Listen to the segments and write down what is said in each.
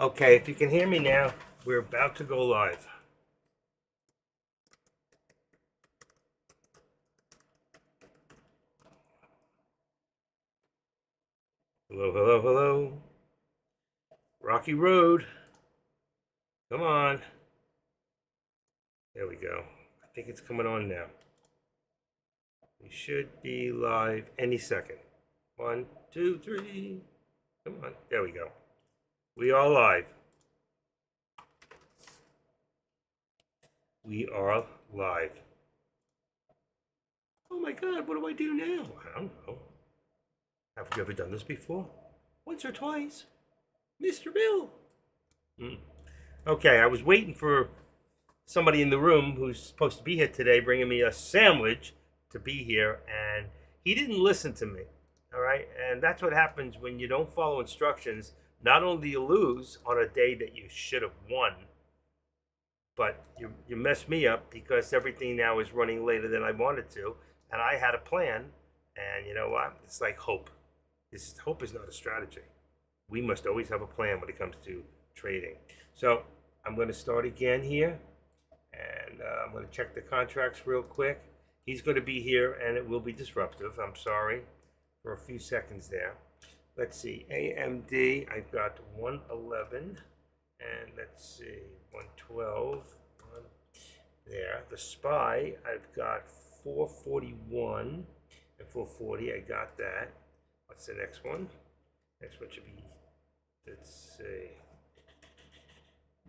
Okay, if you can hear me now, we're about to go live. Hello, hello, hello. Rocky Road. Come on. There we go. I think it's coming on now. We should be live any second. 1, 2, 3. Come on. There we go. We are live. We are live. Oh my God, what do I do now? I don't know. Have you ever done this before? Once or twice. Mr. Bill. Okay, I was waiting for somebody in the room who's supposed to be here today bringing me a sandwich to be here, and he didn't listen to me. All right, and that's what happens when you don't follow instructions. Not only do you lose on a day that you should have won, but you mess me up because everything now is running later than I wanted to, and I had a plan. And you know what? It's like hope. Hope is not a strategy. We must always have a plan when it comes to trading. So I'm going to start again here, and I'm going to check the contracts real quick. He's going to be here, and it will be disruptive. I'm sorry for a few seconds there. Let's see, AMD, I've got 111, and let's see, 112, there. The SPY, I've got 441 and 440, I got that. What's the next one? Next one should be, let's see,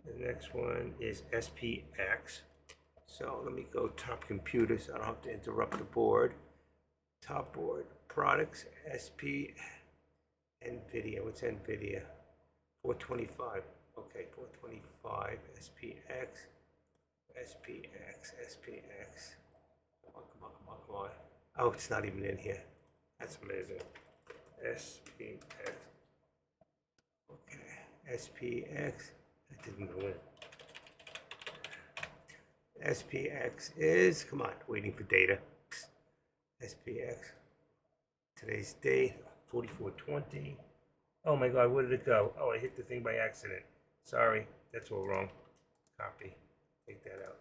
the next one is SPX. So let me go top computer so I don't have to interrupt the board. Top board, products, SP, NVIDIA. What's NVIDIA? 425. Okay, 425, SPX, SPX, SPX. Come on, come on, come on, come on. Oh, it's not even in here. That's amazing. SPX. Okay, SPX. That didn't go in. SPX is, come on, waiting for data. SPX. Today's date, 4420. Oh my God, where did it go? Oh, I hit the thing by accident. Sorry, that's all wrong. Copy. Take that out.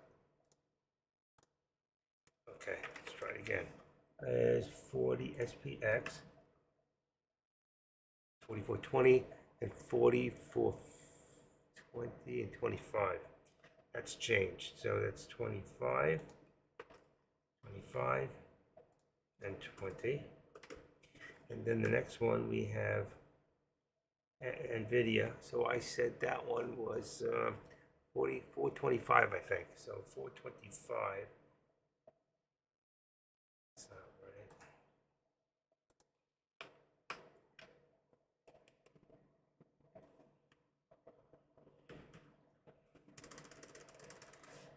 Okay, let's try it again. There's 40 SPX, 4420, and 4420 and 25. That's changed. So that's 25, 25, and 20. And then the next one we have NVIDIA. So I said that one was 425, I think. So 425. That's not right.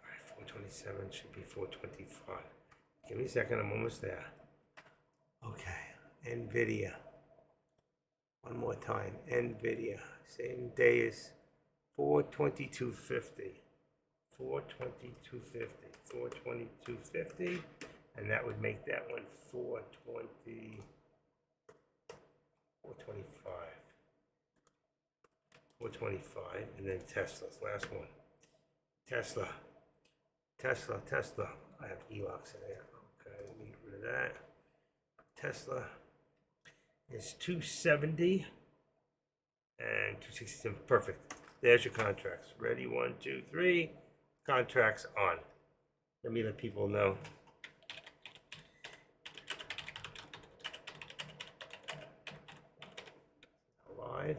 All right, 427 should be 425. Give me a second, I'm almost there. Okay, NVIDIA. One more time, NVIDIA. Same day as 422.50. 422.50. 422.50. And that would make that one 420. 425. 425. And then Tesla's last one. Tesla. Tesla. I have ELOCs in there. Okay, let me get rid of that. Tesla is 270 and 267. Perfect. There's your contracts. Ready? 1, 2, 3. Contracts on. Let me let people know. Live.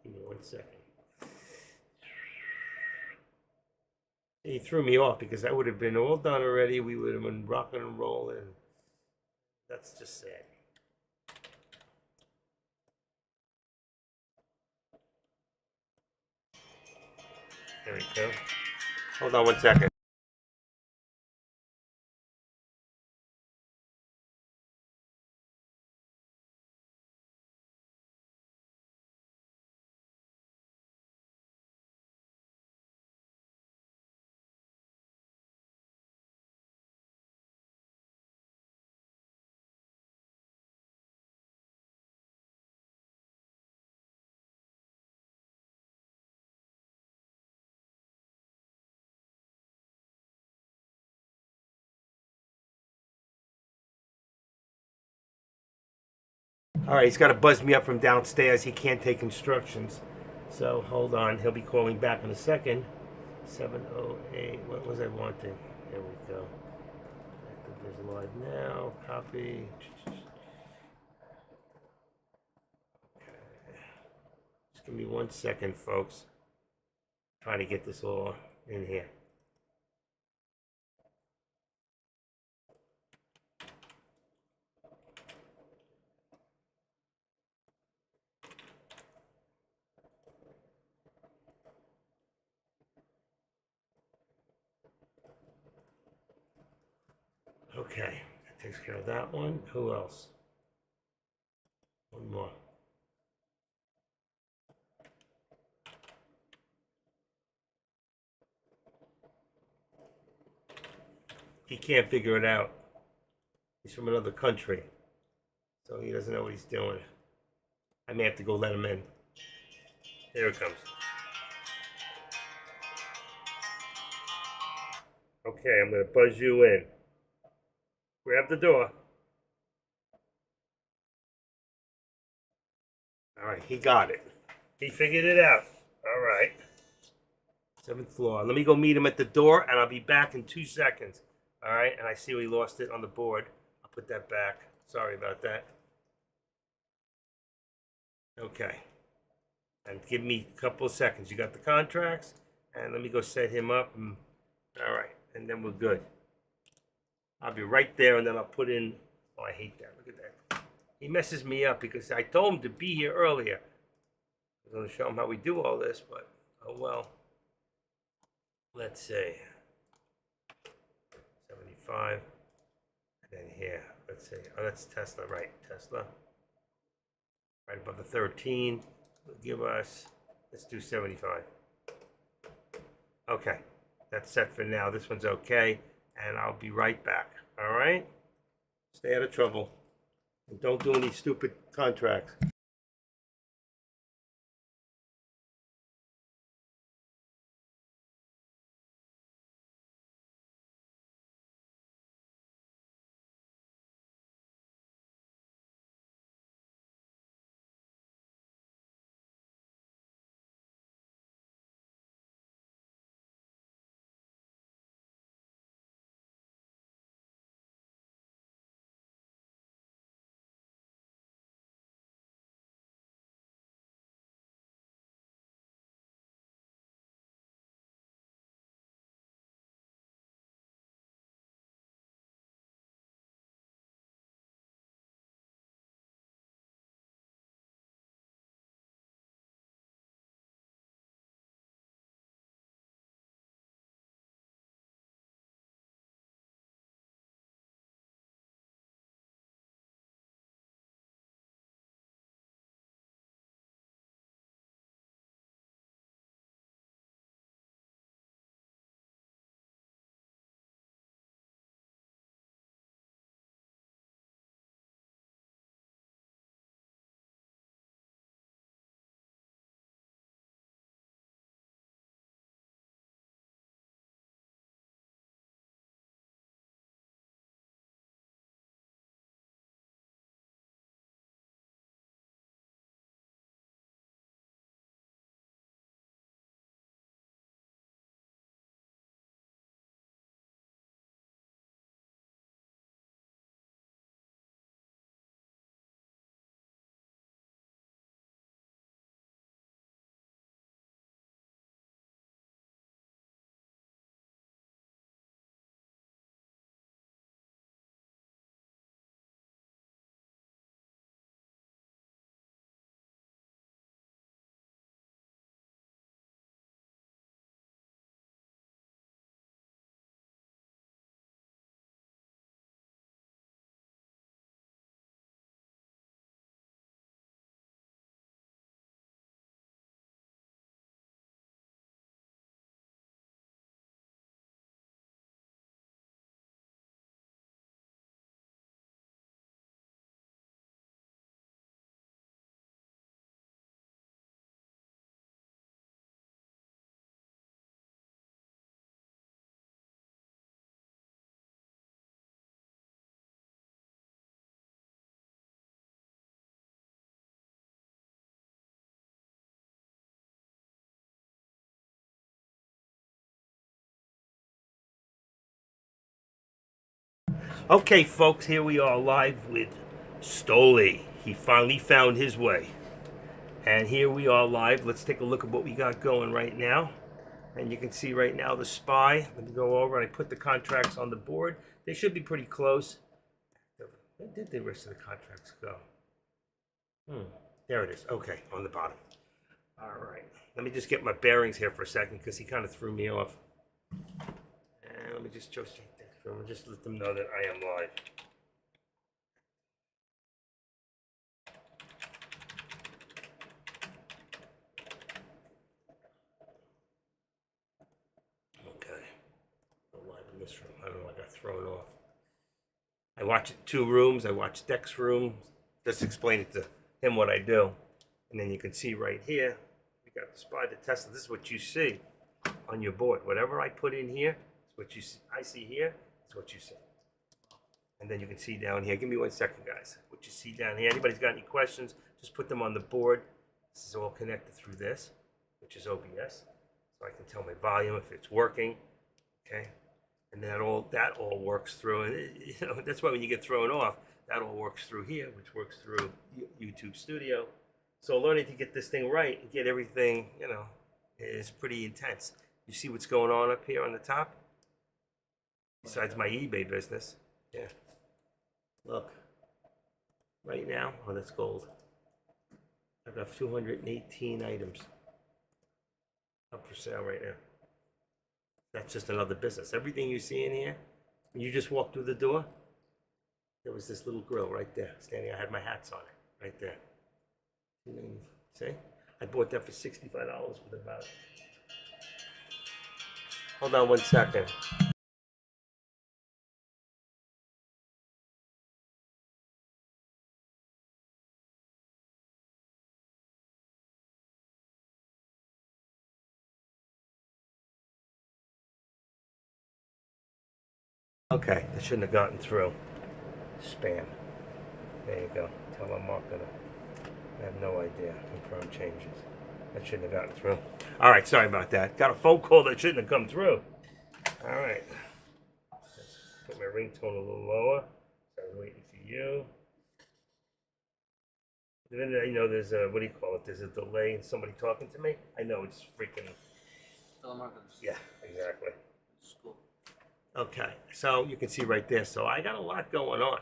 Give me 1 second. He threw me off because that would have been all done already. We would have been rocking and rolling. That's just sad. There we go. Hold on 1 second. All right, he's got to buzz me up from downstairs. He can't take instructions. So hold on. He'll be calling back in a second. 708. What was I wanting? There we go. Active Visualize now. Copy. Just give me 1 second, folks. Trying to get this all in here. Okay, that takes care of that one. Who else? One more. He can't figure it out. He's from another country, so he doesn't know what he's doing. I may have to go let him in. Here it comes. Okay, I'm going to buzz you in. Grab the door. All right, he got it. He figured it out. All right. 7th floor. Let me go meet him at the door, and I'll be back in 2 seconds. All right, and I see we lost it on the board. I'll put that back. Sorry about that. Okay. And give me a couple of seconds. You got the contracts, and let me go set him up. All right, and then we're good. I'll be right there, and then I'll put in. Oh, I hate that. Look at that. He messes me up because I told him to be here earlier. I was going to show him how we do all this, but oh well. Let's see. 75. And then here, let's see. Oh, that's Tesla, right? Tesla. Right above the 13. Will give us, let's do 75. Okay. That's set for now. This one's okay. And I'll be right back. All right? Stay out of trouble. And don't do any stupid contracts. Okay, folks, here we are live with Stoli. He finally found his way. And here we are live. Let's take a look at what we got going right now. And you can see right now the SPY. Let me go over and I put the contracts on the board. They should be pretty close. Where did the rest of the contracts go? There it is. Okay, on the bottom. All right. Let me just get my bearings here for a second because he kind of threw me off. And let me just show them. Just let them know that I am live. Okay. I'm live in this room. I don't know. I got thrown off. I watch it 2 rooms. I watch Deck's room. Just explain it to him what I do. And then you can see right here, we got the SPY, the Tesla. This is what you see on your board. Whatever I put in here, it's what you see. I see here, it's what you see. And then you can see down here. Give me 1 second, guys. What you see down here. Anybody's got any questions, just put them on the board. This is all connected through this, which is OBS. So I can tell my volume if it's working. Okay. And that all works through. And that's why when you get thrown off, that all works through here, which works through YouTube Studio. So learning to get this thing right and get everything, is pretty intense. You see what's going on up here on the top? Besides my eBay business. Yeah. Look. Right now, oh, that's gold. I've got 218 items up for sale right now. That's just another business. Everything you see in here, when you just walk through the door, there was this little grill right there, standing. I had my hats on it, right there. See? I bought that for $65 with about. Hold on 1 second. Okay, it shouldn't have gotten through. Spam. There you go. Tell them I'm not gonna. I have no idea. Confirm changes. That shouldn't have gotten through. All right, sorry about that. Got a phone call that shouldn't have come through. All right. Let's put my ringtone a little lower. So I was waiting for you. Then I know there's a, what do you call it? There's a delay in somebody talking to me. I know it's freaking. Telemarketers. Yeah, exactly. School. Okay, so you can see right there. So I got a lot going on.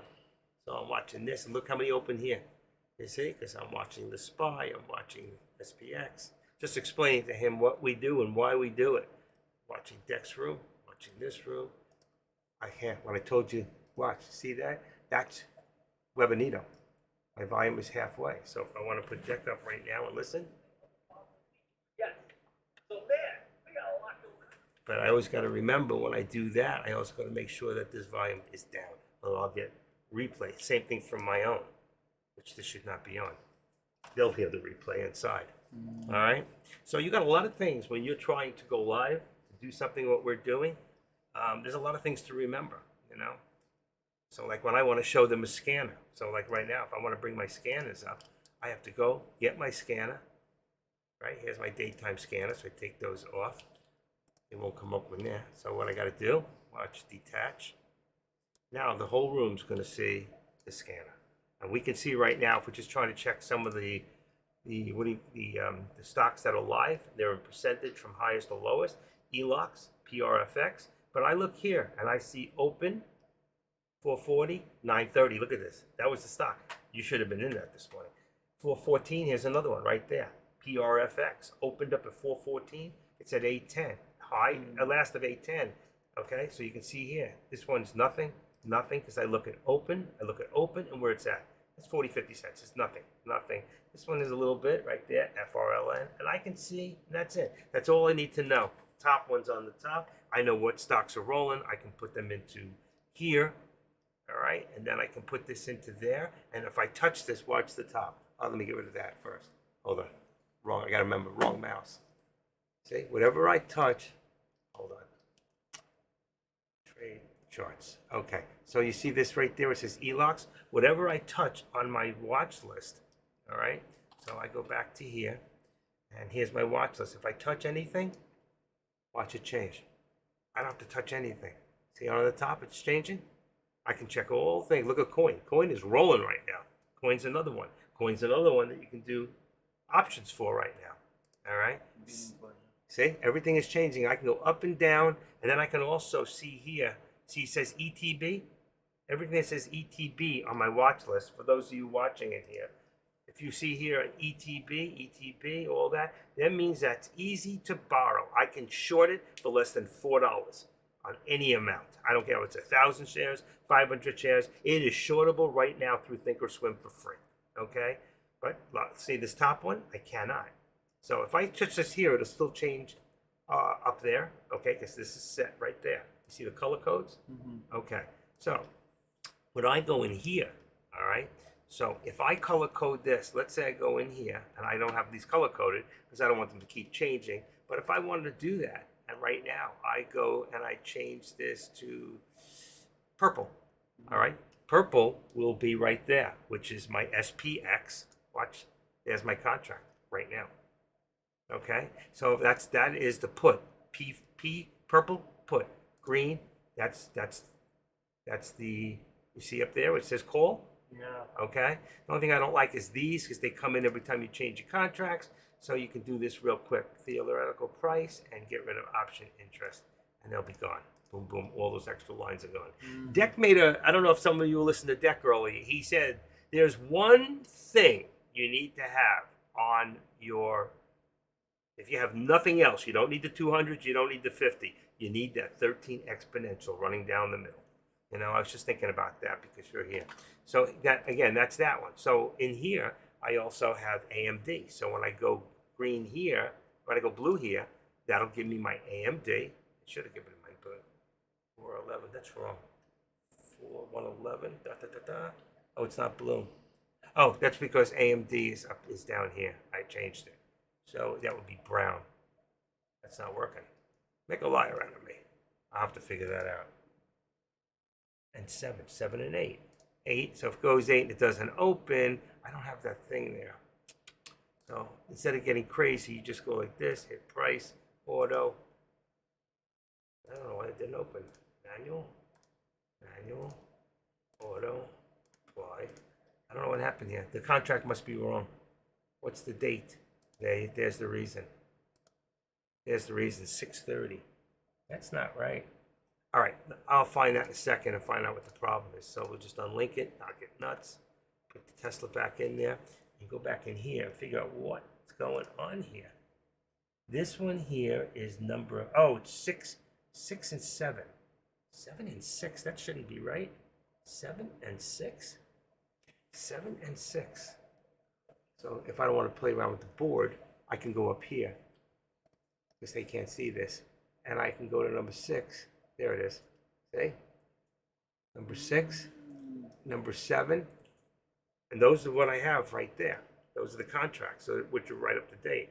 So I'm watching this, and look how many open here. You see, because I'm watching the SPY, I'm watching SPX. Just explaining to him what we do and why we do it. Watching Deck's room, watching this room. I can't. When I told you, watch, see that? That's Webanito. My volume is halfway. So if I want to put Deck up right now and listen. Yes. So there, we got a lot going on. But I always got to remember when I do that, I also got to make sure that this volume is down, or I'll get replay. Same thing from my own, which this should not be on. They'll hear the replay inside. All right. So you got a lot of things when you're trying to go live to do something what we're doing. There's a lot of things to remember, So like when I want to show them a scanner. So like right now, if I want to bring my scanners up, I have to go get my scanner. Right, here's my daytime scanner, so I take those off. It won't come up in there. So what I got to do, watch detach. Now the whole room's going to see the scanner. And we can see right now, if we're just trying to check some of the stocks that are live, they're in percentage from highest to lowest, ELOX, PRFX. But I look here and I see open 440, 930. Look at this. That was the stock. You should have been in that this morning. 414, here's another one right there. PRFX opened up at 414. It's at 810. High, a last of 810. Okay, so you can see here. This one's nothing, because I look at open, and where it's at. It's 40, 50 cents. It's nothing. This one is a little bit right there, FRLN, and I can see, and that's it. That's all I need to know. Top one's on the top. I know what stocks are rolling. I can put them into here, all right? And then I can put this into there. And if I touch this, watch the top. Oh, let me get rid of that first. Hold on. Wrong. I got to remember, wrong mouse. See, whatever I touch, hold on. Trade charts. Okay, so you see this right there, it says ELOX. Whatever I touch on my watch list, all right? So I go back to here, and here's my watch list. If I touch anything, watch it change. I don't have to touch anything. See on the top, it's changing? I can check all things. Look at Coin. Coin is rolling right now. Coin's another one. Coin's another one that you can do options for right now. All right. See, everything is changing. I can go up and down, and then I can also see here. See, it says ETB. Everything that says ETB on my watch list, for those of you watching it here, if you see here ETB, all that means that's easy to borrow. I can short it for less than $4 on any amount. I don't care if it's 1,000 shares, 500 shares. It is shortable right now through Thinkorswim for free. Okay, but see this top one, I cannot. So if I touch this here, it'll still change up there. Okay, because this is set right there. You see the color codes? Mm-hmm. Okay, so when I go in here, all right. So if I color code this, let's say I go in here and I don't have these color coded because I don't want them to keep changing. But if I wanted to do that, and right now I go and I change this to purple, all right? Purple will be right there, which is my SPX. Watch, there's my contract right now. Okay, so that is the put. P purple put. Green, that's the, you see up there, it says call. Yeah. Okay. The only thing I don't like is these because they come in every time you change your contracts. So you can do this real quick. Theoretical price and get rid of option interest, and they'll be gone. Boom, boom. All those extra lines are gone. Mm-hmm. Deck made I don't know if some of you listened to Deck earlier. He said there's one thing you need to have on your, if you have nothing else, you don't need the 200, you don't need the 50. You need that 13 exponential running down the middle. You know, I was just thinking about that because you're here. So that, again, that's that one. So in here, I also have AMD. So when I go green here, when I go blue here, that'll give me my AMD. It should have given me my 411. That's wrong. 4111. Oh, it's not blue. Oh, that's because AMD is down here. I changed it. So that would be brown. That's not working. Make a liar out of me. I'll have to figure that out. And 7 and 8. 8, so if it goes 8 and it doesn't open, I don't have that thing there. So instead of getting crazy, you just go like this, hit price, auto. I don't know why it didn't open. Manual, auto, apply. I don't know what happened here. The contract must be wrong. What's the date? There's the reason. There's the reason, 6:30. That's not right. All right, I'll find that in a second and find out what the problem is. So we'll just unlink it, not get nuts, put the Tesla back in there, and go back in here and figure out what's going on here. This one here is number, oh, it's 6 and 7. 7 and 6, that shouldn't be right. 7 and 6? 7 and 6. So if I don't want to play around with the board, I can go up here, because they can't see this, and I can go to number 6. There it is. See? Number 6, number 7, and those are what I have right there. Those are the contracts, so which are right up to date.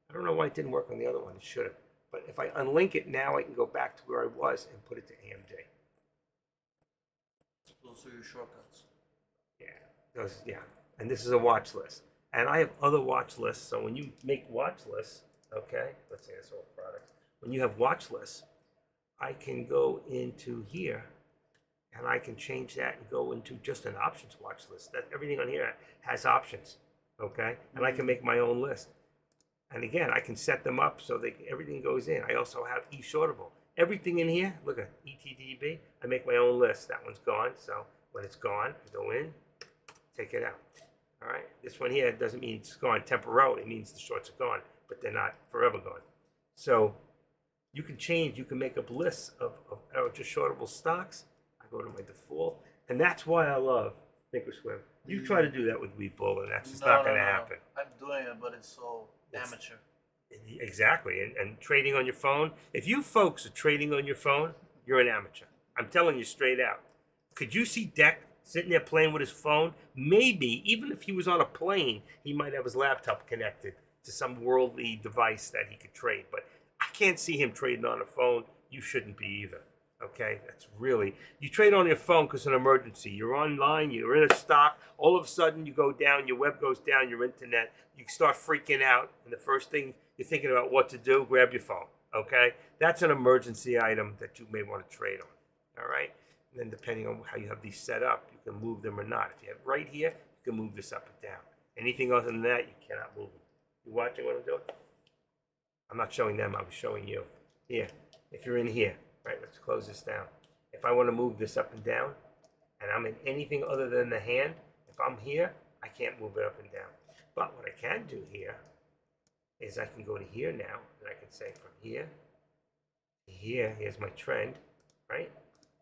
I don't know why it didn't work on the other one. It should have. But if I unlink it now, I can go back to where I was and put it to AMD. Those are your shortcuts. Yeah, and this is a watch list. And I have other watch lists. So when you make watch lists, okay, let's say it's all products. When you have watch lists, I can go into here and I can change that and go into just an options watch list. That everything on here has options, okay? And I can make my own list. And again, I can set them up so that everything goes in. I also have eShortable. Everything in here, look at ETDB, I make my own list. That one's gone, so when it's gone, I go in, take it out. All right, this one here doesn't mean it's gone temporarily. It means the shorts are gone, but they're not forever gone. So you can change, you can make up lists of just shortable stocks. I go to my default, and that's why I love Thinkorswim. You try to do that with Webull, and that's just not going to happen. I'm doing it, but it's so amateur. Exactly, and trading on your phone. If you folks are trading on your phone, you're an amateur. I'm telling you straight out. Could you see Deck sitting there playing with his phone? Maybe, even if he was on a plane, he might have his laptop connected to some worldly device that he could trade. But I can't see him trading on a phone. You shouldn't be either. Okay, that's really, you trade on your phone because of an emergency. You're online, you're in a stock, all of a sudden you go down, your web goes down, your internet, you start freaking out, and the first thing you're thinking about what to do, grab your phone. Okay, that's an emergency item that you may want to trade on. All right, And then depending on how you have these set up, you can move them or not. If you have right here, you can move this up and down. Anything other than that, you cannot move it. You watching what I'm doing? I'm not showing them, I'm showing you. Here, if you're in here, right, let's close this down. If I want to move this up and down, and I'm in anything other than the hand, if I'm here, I can't move it up and down. But what I can do here is I can go to here now, and I can say from here to here, here's my trend, right?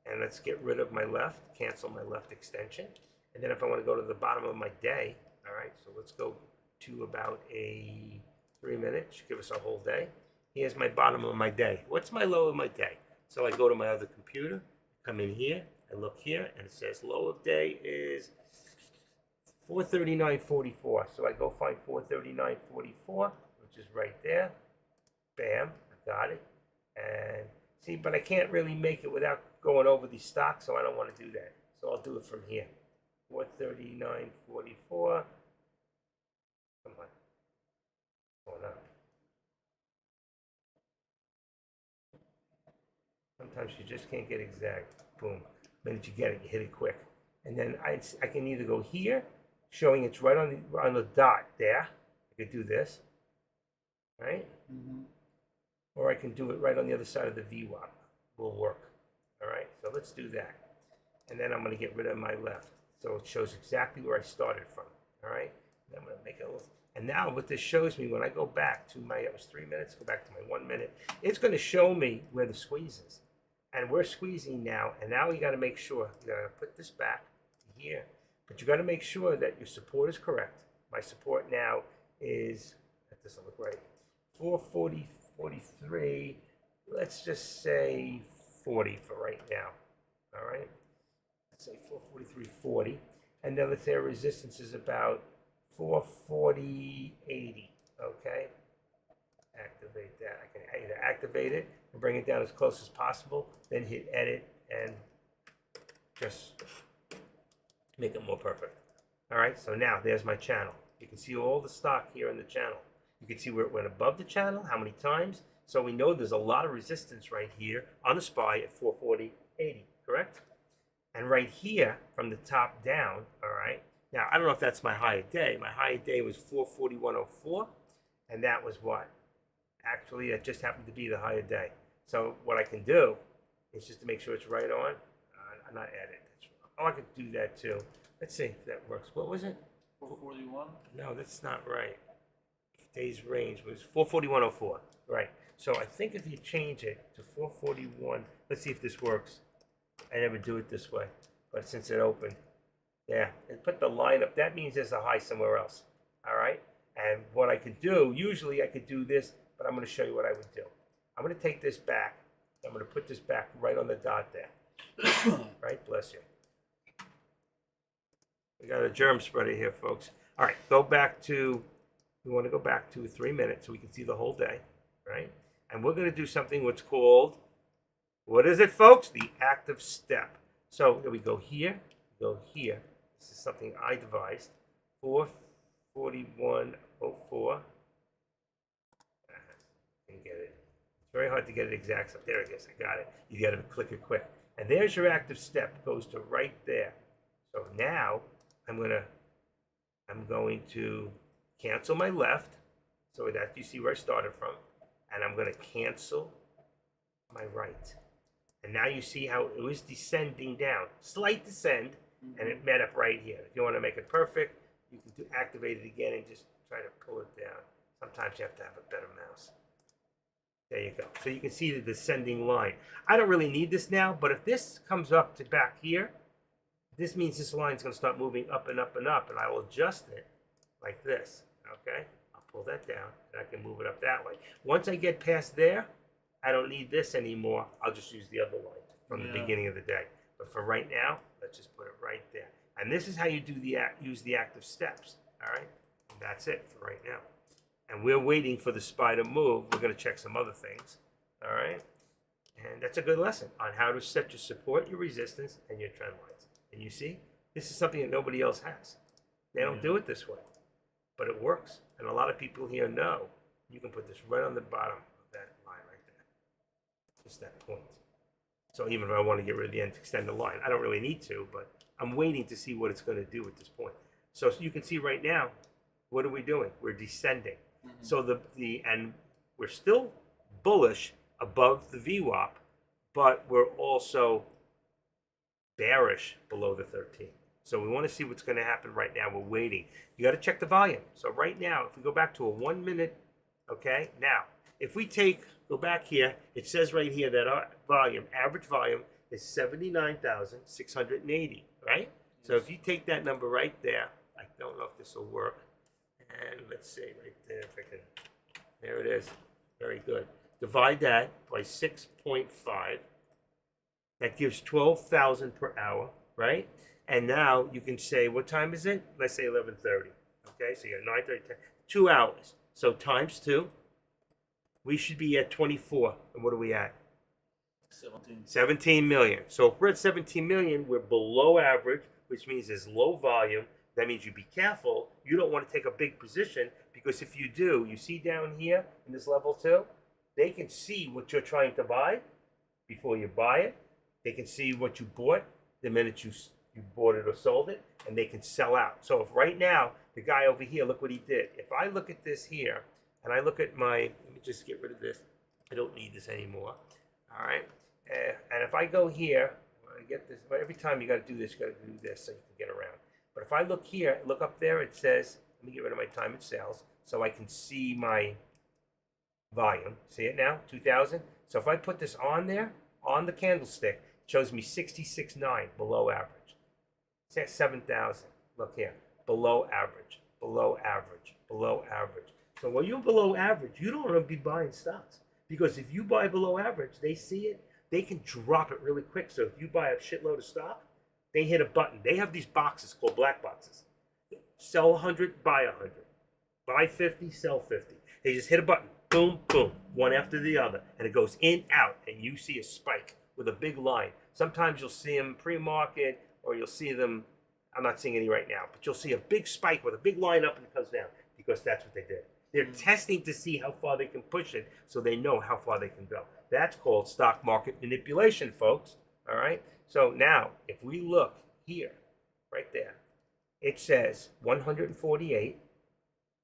And let's get rid of my left, cancel my left extension. And then if I want to go to the bottom of my day, all right, so let's go to about a 3 minutes, should give us a whole day. Here's my bottom of my day. What's my low of my day? So I go to my other computer, come in here, I look here, and it says low of day is 439.44. So I go find 439.44, which is right there. Bam, I got it. And see, but I can't really make it without going over these stocks, so I don't want to do that. So I'll do it from here. 439.44. Come on. Going up. Sometimes you just can't get exact. Boom. The minute you get it, you hit it quick. And then I can either go here, showing it's right on the dot there. I could do this, right? Mm-hmm. Or I can do it right on the other side of the VWAP. Will work. All right, so let's do that. And then I'm going to get rid of my left. So it shows exactly where I started from. All right, and I'm going to make it a little. And now what this shows me, when I go back to my, it was 3 minutes, go back to my 1 minute, it's going to show me where the squeeze is. And we're squeezing now, and now you got to make sure, you got to put this back to here, but you got to make sure that your support is correct. My support now is, that doesn't look right, 440.43, let's just say 40 for right now, all right? Let's say 443.40, and then let's say our resistance is about 440.80, okay? Activate that. I can either activate it and bring it down as close as possible, then hit edit and just make it more perfect. All right, so now there's my channel. You can see all the stock here in the channel. You can see where it went above the channel, how many times. So we know there's a lot of resistance right here on the SPY at 440.80, correct? And right here from the top down, all right. Now, I don't know if that's my high of day. My high of day was 441.04, and that was what? Actually, it just happened to be the higher day. So what I can do is just to make sure it's right on, not edit. Oh, I could do that too. Let's see if that works. What was it? 441? No, that's not right. Day's range was 441.04. Right. So I think if you change it to 441, let's see if this works. I never do it this way, but since it opened, yeah, and put the line up. That means there's a high somewhere else. All right. And what I could do, usually I could do this, but I'm going to show you what I would do. I'm going to take this back. I'm going to put this back right on the dot there. Right? Bless you. We got a germ spreader here, folks. All right, go back to, we want to go back to 3 minutes so we can see the whole day, right? And we're going to do something what's called, what is it, folks? The active step. So we go here, go here. This is something I devised. 441.04. Can get it. It's very hard to get it exact. So there it is. I got it. You got to click it quick. And there's your active step. Goes to right there. So now I'm going to cancel my left. So that you see where I started from. And I'm going to cancel my right. And now you see how it was descending down. Slight descend. And it met up right here. If you want to make it perfect, you can activate it again and just try to pull it down. Sometimes you have to have a better mouse. There you go. So you can see the descending line. I don't really need this now, but if this comes up to back here, this means this line is going to start moving up and up and up, and I will adjust it like this. Okay? I'll pull that down, and I can move it up that way. Once I get past there, I don't need this anymore. I'll just use the other line from the beginning of the day. But for right now, let's just put it right there. And this is how you do use the active steps. All right? And that's it for right now. And we're waiting for the SPY to move. We're going to check some other things. All right? And that's a good lesson on how to set your support, your resistance, and your trend lines. And you see, this is something that nobody else has. They don't do it this way. But it works. And a lot of people here know you can put this right on the bottom of that line right there. Just that point. So even if I want to get rid of the end, extend the line, I don't really need to, but I'm waiting to see what it's going to do at this point. So you can see right now, what are we doing? We're descending. So and we're still bullish above the VWAP, but we're also bearish below the 13. So we want to see what's going to happen right now. We're waiting. You got to check the volume. So right now, if we go back to a 1 minute, okay, now if we go back here, it says right here that our average volume is 79,680, right? So if you take that number right there, I don't know if this will work. And let's see right there, if I can, there it is. Very good. Divide that by 6.5. That gives 12,000 per hour, right? And now you can say, what time is it? Let's say 11:30. Okay, so you're 9:30, 10, 2 hours. So times 2, we should be at 24. And what are we at? 17 million. So if we're at 17 million, we're below average, which means there's low volume. That means you be careful. You don't want to take a big position, because if you do, you see down here in this level 2, they can see what you're trying to buy before you buy it. They can see what you bought the minute you bought it or sold it, and they can sell out. So if right now, the guy over here, look what he did. If I look at this here, and I look at let me just get rid of this. I don't need this anymore. All right. And if I go here, I get this. Every time you got to do this, you got to do this so you can get around. But if I look here, look up there, it says, let me get rid of my time and sales so I can see my volume. See it now? 2,000. So if I put this on there, on the candlestick, it shows me 66.9 below average. It's at 7,000. Look here. Below average, below average, below average. So when you're below average, you don't want to be buying stocks. Because if you buy below average, they see it, they can drop it really quick. So if you buy a shitload of stock, they hit a button. They have these boxes called black boxes. Sell 100, buy 100. Buy 50, sell 50. They just hit a button. Boom, boom. One after the other. And it goes in, out. And you see a spike with a big line. Sometimes you'll see them pre-market, or you'll see them, I'm not seeing any right now, but you'll see a big spike with a big line up and it comes down, because that's what they did. They're testing to see how far they can push it, so they know how far they can go. That's called stock market manipulation, folks. All right? So now, if we look here, right there, it says 148,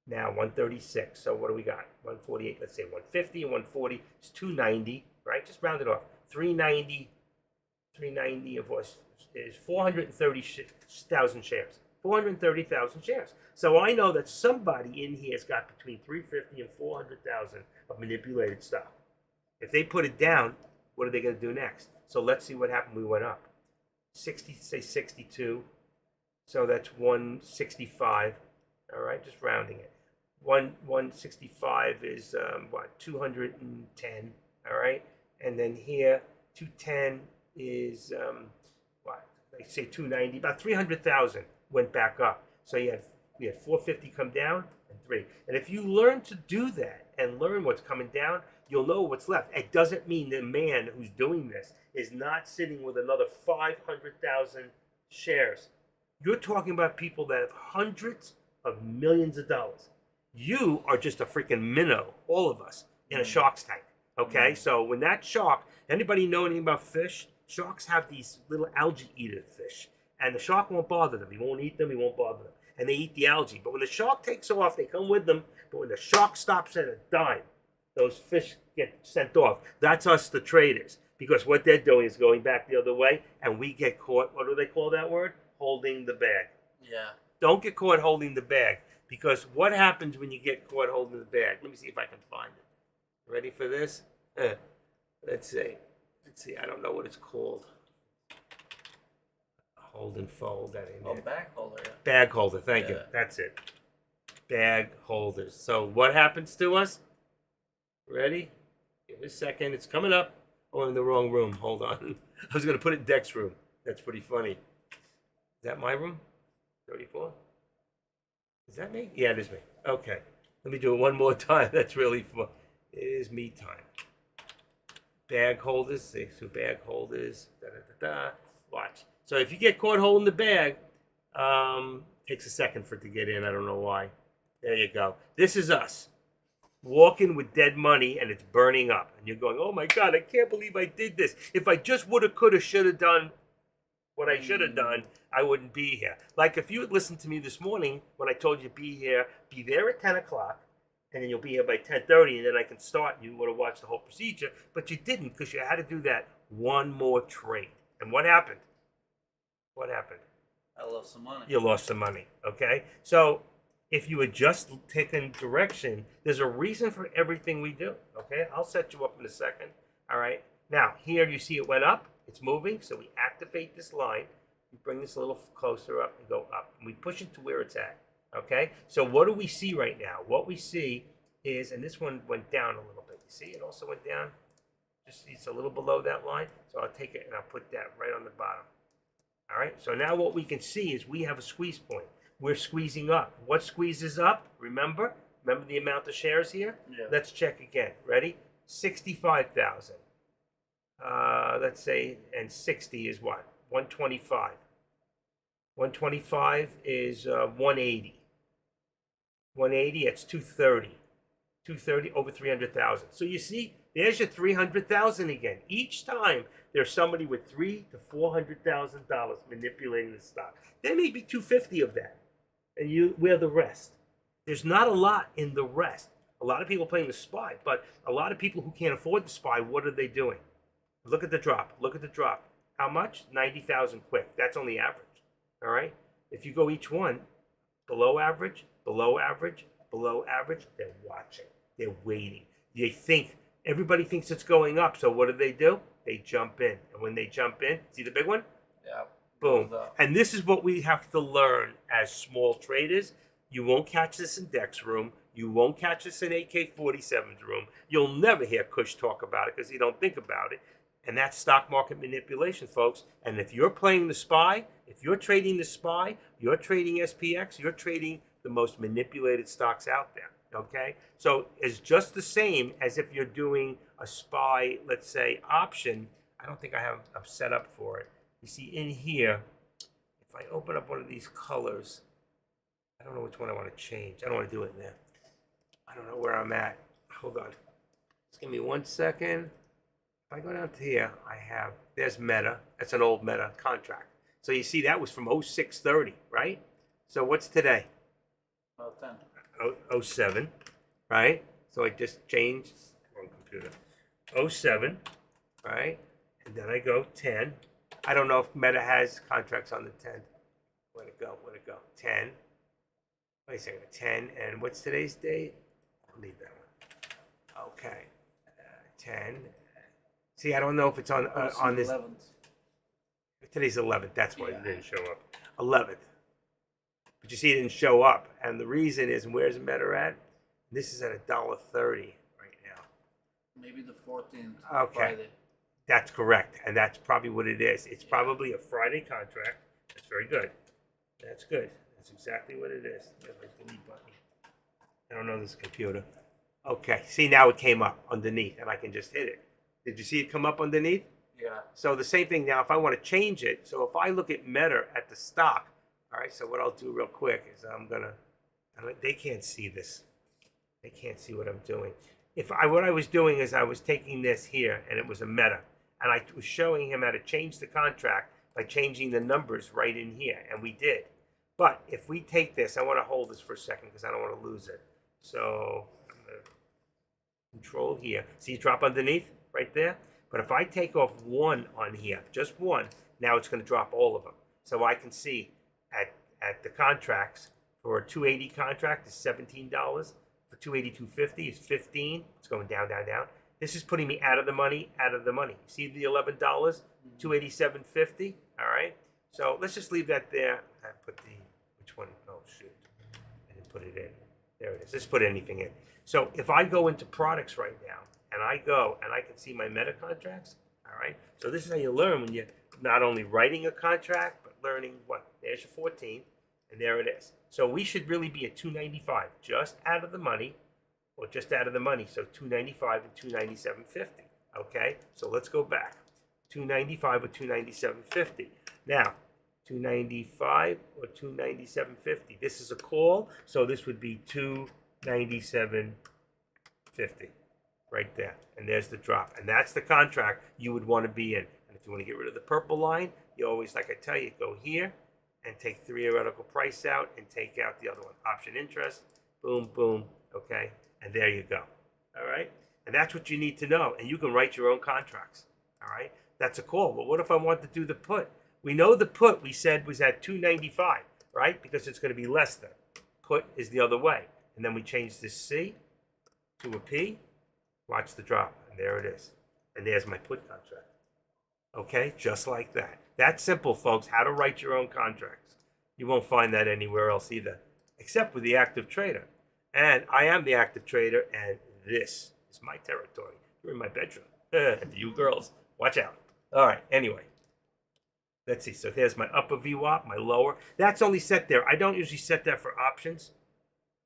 now 136. So what do we got? 148, let's say 150 and 140 is 290, right? Just round it off. 390 of us is 430,000 shares. 430,000 shares. So I know that somebody in here has got between 350 and 400,000 of manipulated stock. If they put it down, what are they going to do next? So let's see what happened. We went up. 60, say 62. So that's 165. All right, just rounding it. 165 is what? 210. All right, and then here 210 is what? They say 290. About 300,000 went back up. So we had 450 come down and 3. And if you learn to do that and learn what's coming down, you'll know what's left. It doesn't mean the man who's doing this is not sitting with another 500,000 shares. You're talking about people that have hundreds of millions of dollars. You are just a freaking minnow, all of us, in a shark's tank. Okay? So when that shark, anybody know anything about fish? Sharks have these little algae eater fish. And the shark won't bother them. He won't eat them. He won't bother them. And they eat the algae. But when the shark takes off, they come with them. But when the shark stops at a dime, those fish get sent off. That's us, the traders. Because what they're doing is going back the other way, and we get caught, what do they call that word? Holding the bag. Yeah. Don't get caught holding the bag. Because what happens when you get caught holding the bag? Let me see if I can find it. Ready for this? Let's see. I don't know what it's called. Hold and fold that in there. Bag holder, yeah. Bag holder, thank you. That's it. Bag holders. So what happens to us? Ready? Give it a second. It's coming up. Oh, in the wrong room. Hold on. I was going to put it in Deck's room. That's pretty funny. Is that my room? 34? Is that me? Yeah, it is me. Okay. Let me do it one more time. That's really fun. It is me time. Bag holders. See, so bag holders. Watch. So if you get caught holding the bag, takes a second for it to get in. I don't know why. There you go. This is us. walking with dead money and it's burning up. And you're going, oh my God, I can't believe I did this. If I just woulda, coulda, shoulda done what I should have done, I wouldn't be here. Like if you had listened to me this morning when I told you be there at 10 o'clock, and then you'll be here by 10:30, and then I can start, and you would have watched the whole procedure, but you didn't because you had to do that one more trade. And what happened? What happened? I lost some money. You lost some money, okay? So if you had just taken direction, there's a reason for everything we do, okay? I'll set you up in a second, all right? Now, here you see it went up. It's moving, so we activate this line. We bring this a little closer up and go up. And we push it to where it's at, okay? So what do we see right now? What we see is, and this one went down a little bit. You see it also went down? Just it's a little below that line. So I'll take it and I'll put that right on the bottom. All right, so now what we can see is we have a squeeze point. We're squeezing up. What squeezes up? Remember the amount of shares here? Yeah. Let's check again. Ready? 65,000. Let's say, and 60 is what? 125. 125 is 180. 180, it's 230. 230 over 300,000. So you see, there's your 300,000 again. Each time there's somebody with $300,000 to $400,000 manipulating the stock. There may be 250 of that, and we're the rest. There's not a lot in the rest. A lot of people playing the SPY, but a lot of people who can't afford the SPY, what are they doing? Look at the drop. Look at the drop. How much? 90,000 quick. That's only average. All right. If you go each one, below average, below average, below average, they're watching. They're waiting. They think everybody thinks it's going up. So what do? They jump in, and when they jump in, see the big one? Yeah. Boom. And this is what we have to learn as small traders. You won't catch this in Dex room. You won't catch this in AK-47's room. You'll never hear Kush talk about it because he don't think about it. And that's stock market manipulation, folks. And if you're playing the SPY, if you're trading the SPY, you're trading SPX, you're trading the most manipulated stocks out there. Okay? So it's just the same as if you're doing a SPY, let's say, option. I don't think I have a setup for it. You see in here, if I open up one of these colors, I don't know which one I want to change. I don't want to do it in there. I don't know where I'm at. Hold on. Just give me 1 second. If I go down to here, there's Meta. That's an old Meta contract. So you see that was from 0630, right? So what's today? 10. 07, right? So I just changed, wrong computer. 07, right? And then I go 10. I don't know if Meta has contracts on the 10. Where'd it go? 10. Wait a second, 10. And what's today's date? I'll leave that one. Okay. 10. See, I don't know if it's on this. 11th. Today's 11th. That's why Yeah. it didn't show up. 11th. But you see, it didn't show up, and the reason is, where's Meta at? This is at $1.30 right now. Maybe the 14th. Okay. Friday. That's correct, and that's probably what it is. It's probably a Friday contract. That's very good. That's good. That's exactly what it is. There's my delete button. I don't know this computer. Okay. See, now it came up underneath, and I can just hit it. Did you see it come up underneath? Yeah. So the same thing now, if I want to change it, so if I look at Meta at the stock, all right, so what I'll do real quick is they can't see this. They can't see what I'm doing. What I was doing is I was taking this here, and it was a Meta, and I was showing him how to change the contract by changing the numbers right in here, and we did. But if we take this, I want to hold this for a second because I don't want to lose it. So I'm going to control here. See it drop underneath right there? But if I take off one on here, just one, now it's going to drop all of them. So I can see at the contracts for a 280 contract is $17. For 282.50 is $15. It's going down, down, down. This is putting me out of the money, out of the money. See the $11, $287.50. All right. So let's just leave that there. I put which one? Oh shoot, I didn't put it in. There it is. Let's put anything in. So if I go into products right now, and I go and I can see my Meta contracts. All right. So this is how you learn when you're not only writing a contract, but learning what? There's your 14, and there it is. So we should really be at 295, just out of the money, or just out of the money. So 295 and 297.50. Okay. So let's go back. 295 or 297.50. Now, 295 or 297.50. This is a call, so this would be 297.50. 50, right there. And there's the drop. And that's the contract you would want to be in. And if you want to get rid of the purple line, you always, like I tell you, go here and take theoretical price out and take out the other one. Option interest, boom, boom, okay? And there you go, all right? And that's what you need to know. And you can write your own contracts, all right? That's a call. But what if I want to do the put? We know the put we said was at 295, right? Because it's going to be less than. Put is the other way. And then we change this C to a P. Watch the drop. And there it is. And there's my put contract. Okay? Just like that. That's simple, folks. How to write your own contracts. You won't find that anywhere else either. Except with the active trader. And I am the active trader. And this is my territory. You're in my bedroom. You girls. Watch out. All right. Anyway. Let's see. So here's my upper VWAP, my lower. That's only set there. I don't usually set that for options.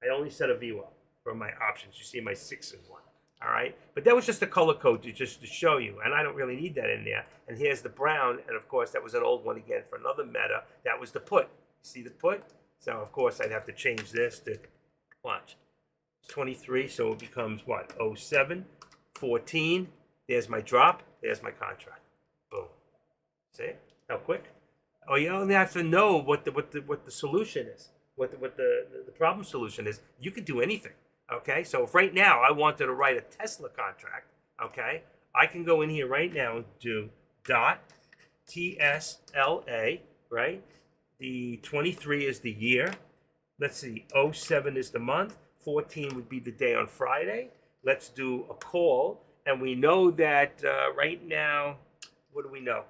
I only set a VWAP for my options. You see my 6 in 1. All right. But that was just a color code to show you. And I don't really need that in there. And here's the brown. And of course, that was an old one again for another meta. That was the put. See the put? So of course, I'd have to change this to, watch, 23. So it becomes what? 07, 14. There's my drop. There's my contract. Boom. See? How quick? Oh, you only have to know what the solution is, what the problem solution is. You can do anything. Okay, so if right now I wanted to write a Tesla contract, okay, I can go in here right now and do dot TSLA, right? The 23 is the year. Let's see, 07 is the month. 14 would be the day on Friday. Let's do a call, and we know that right now. What do we know?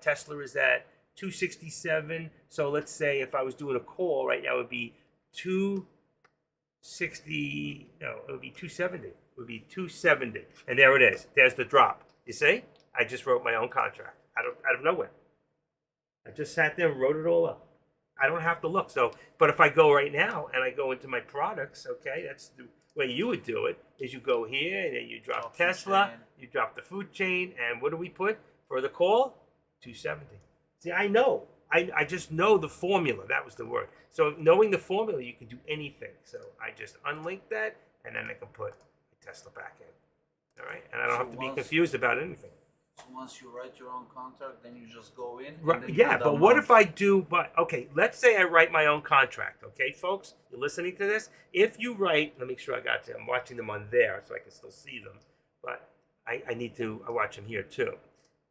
Tesla is at 267. So let's say if I was doing a call right now, it would be 260. No, it would be 270. It would be 270. And there it is. There's the drop. You see? I just wrote my own contract out of nowhere. I just sat there and wrote it all up. I don't have to look. So, but if I go right now and I go into my products, okay, that's the way you would do it. Is you go here and then you drop Tesla, you drop the food chain, and what do we put? For the call, 270. See, I know. I just know the formula. That was the word. So knowing the formula, you can do anything. So I just unlink that, and then I can put Tesla back in. All right? And I don't have to be confused about anything. So once you write your own contract, then you just go in. Right. Yeah, but what if I do, okay, let's say I write my own contract. Okay, folks? You're listening to this? If you write, let me make sure I got you. I'm watching them on there so I can still see them. But I watch them here too.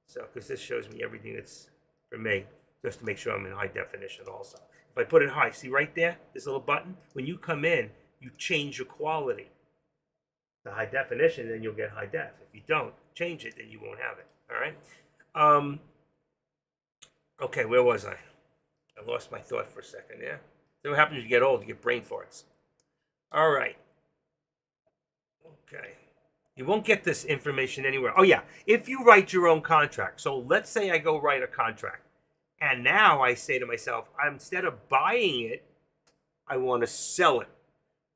So, because this shows me everything that's for me, just to make sure I'm in high definition also. If I put it high, see right there, this little button? When you come in, you change your quality to high definition, then you'll get high def. If you don't change it, then you won't have it. All right? Okay, where was I? I lost my thought for a second, yeah? So what happens when you get old? You get brain farts. All right. Okay. You won't get this information anywhere. Oh, yeah. If you write your own contract. So let's say I go write a contract. And now I say to myself, instead of buying it, I want to sell it.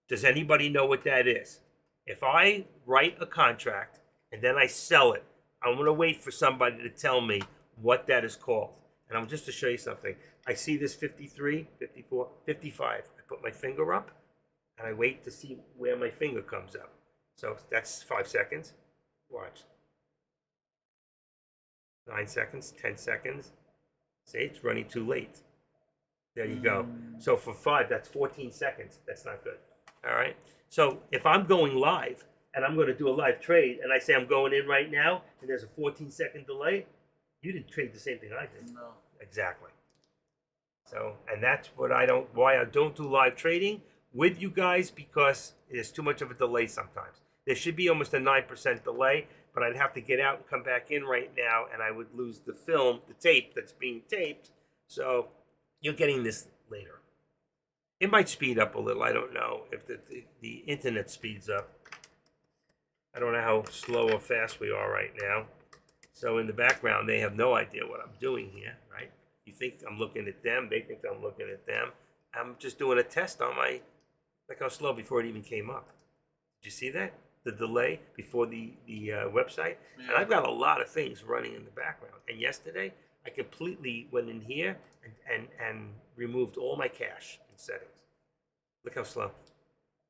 Does anybody know what that is? If I write a contract and then I sell it, I'm going to wait for somebody to tell me what that is called. And I'm just to show you something. I see this 53, 54, 55. I put my finger up and I wait to see where my finger comes up. So that's 5 seconds. Watch. 9 seconds, 10 seconds. See, it's running too late. There you go. So for 5, that's 14 seconds. That's not good. All right. So if I'm going live and I'm going to do a live trade and I say I'm going in right now and there's a 14-second delay, you didn't trade the same thing I did. No. Exactly. So, and that's why I don't do live trading with you guys, because there's too much of a delay sometimes. There should be almost a 9% delay, but I'd have to get out and come back in right now, and I would lose the film, the tape that's being taped. So you're getting this later. It might speed up a little. I don't know if the internet speeds up. I don't know how slow or fast we are right now. So in the background, they have no idea what I'm doing here, right? You think I'm looking at them. They think I'm looking at them. I'm just doing a test on my, look how slow before it even came up. Did you see that? The delay before the website. Yeah. And I've got a lot of things running in the background. And yesterday, I completely went in here and removed all my cache and settings. Look how slow.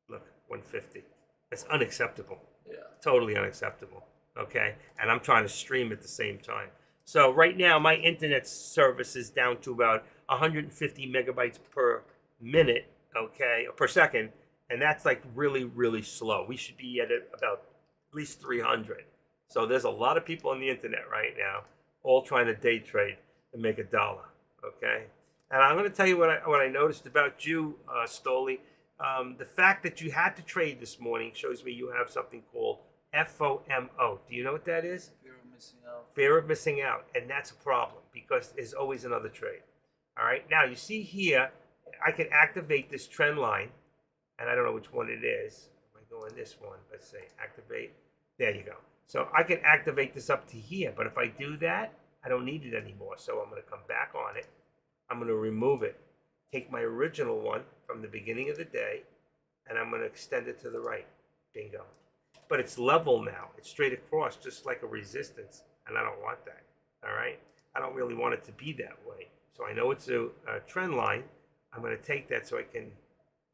Look, 150. It's unacceptable. Yeah. Totally unacceptable. Okay, and I'm trying to stream at the same time. So right now, my internet service is down to about 150 megabytes per minute, okay, or per second, and that's like really, really slow. We should be at about at least 300. So there's a lot of people on the internet right now, all trying to day trade and make $1. Okay, and I'm going to tell you what I noticed about you, Stoli. The fact that you had to trade this morning shows me you have something called FOMO. Do you know what that is? Fear of missing out. Fear of missing out. And that's a problem because there's always another trade. All right. Now, you see here, I can activate this trend line, and I don't know which one it is. I go in this one. Let's say activate. There you go. So I can activate this up to here. But if I do that, I don't need it anymore. So I'm going to come back on it. I'm going to remove it. Take my original one from the beginning of the day, and I'm going to extend it to the right. Bingo. But it's level now. It's straight across, just like a resistance, and I don't want that. All right? I don't really want it to be that way. So I know it's a trend line. I'm going to take that so I can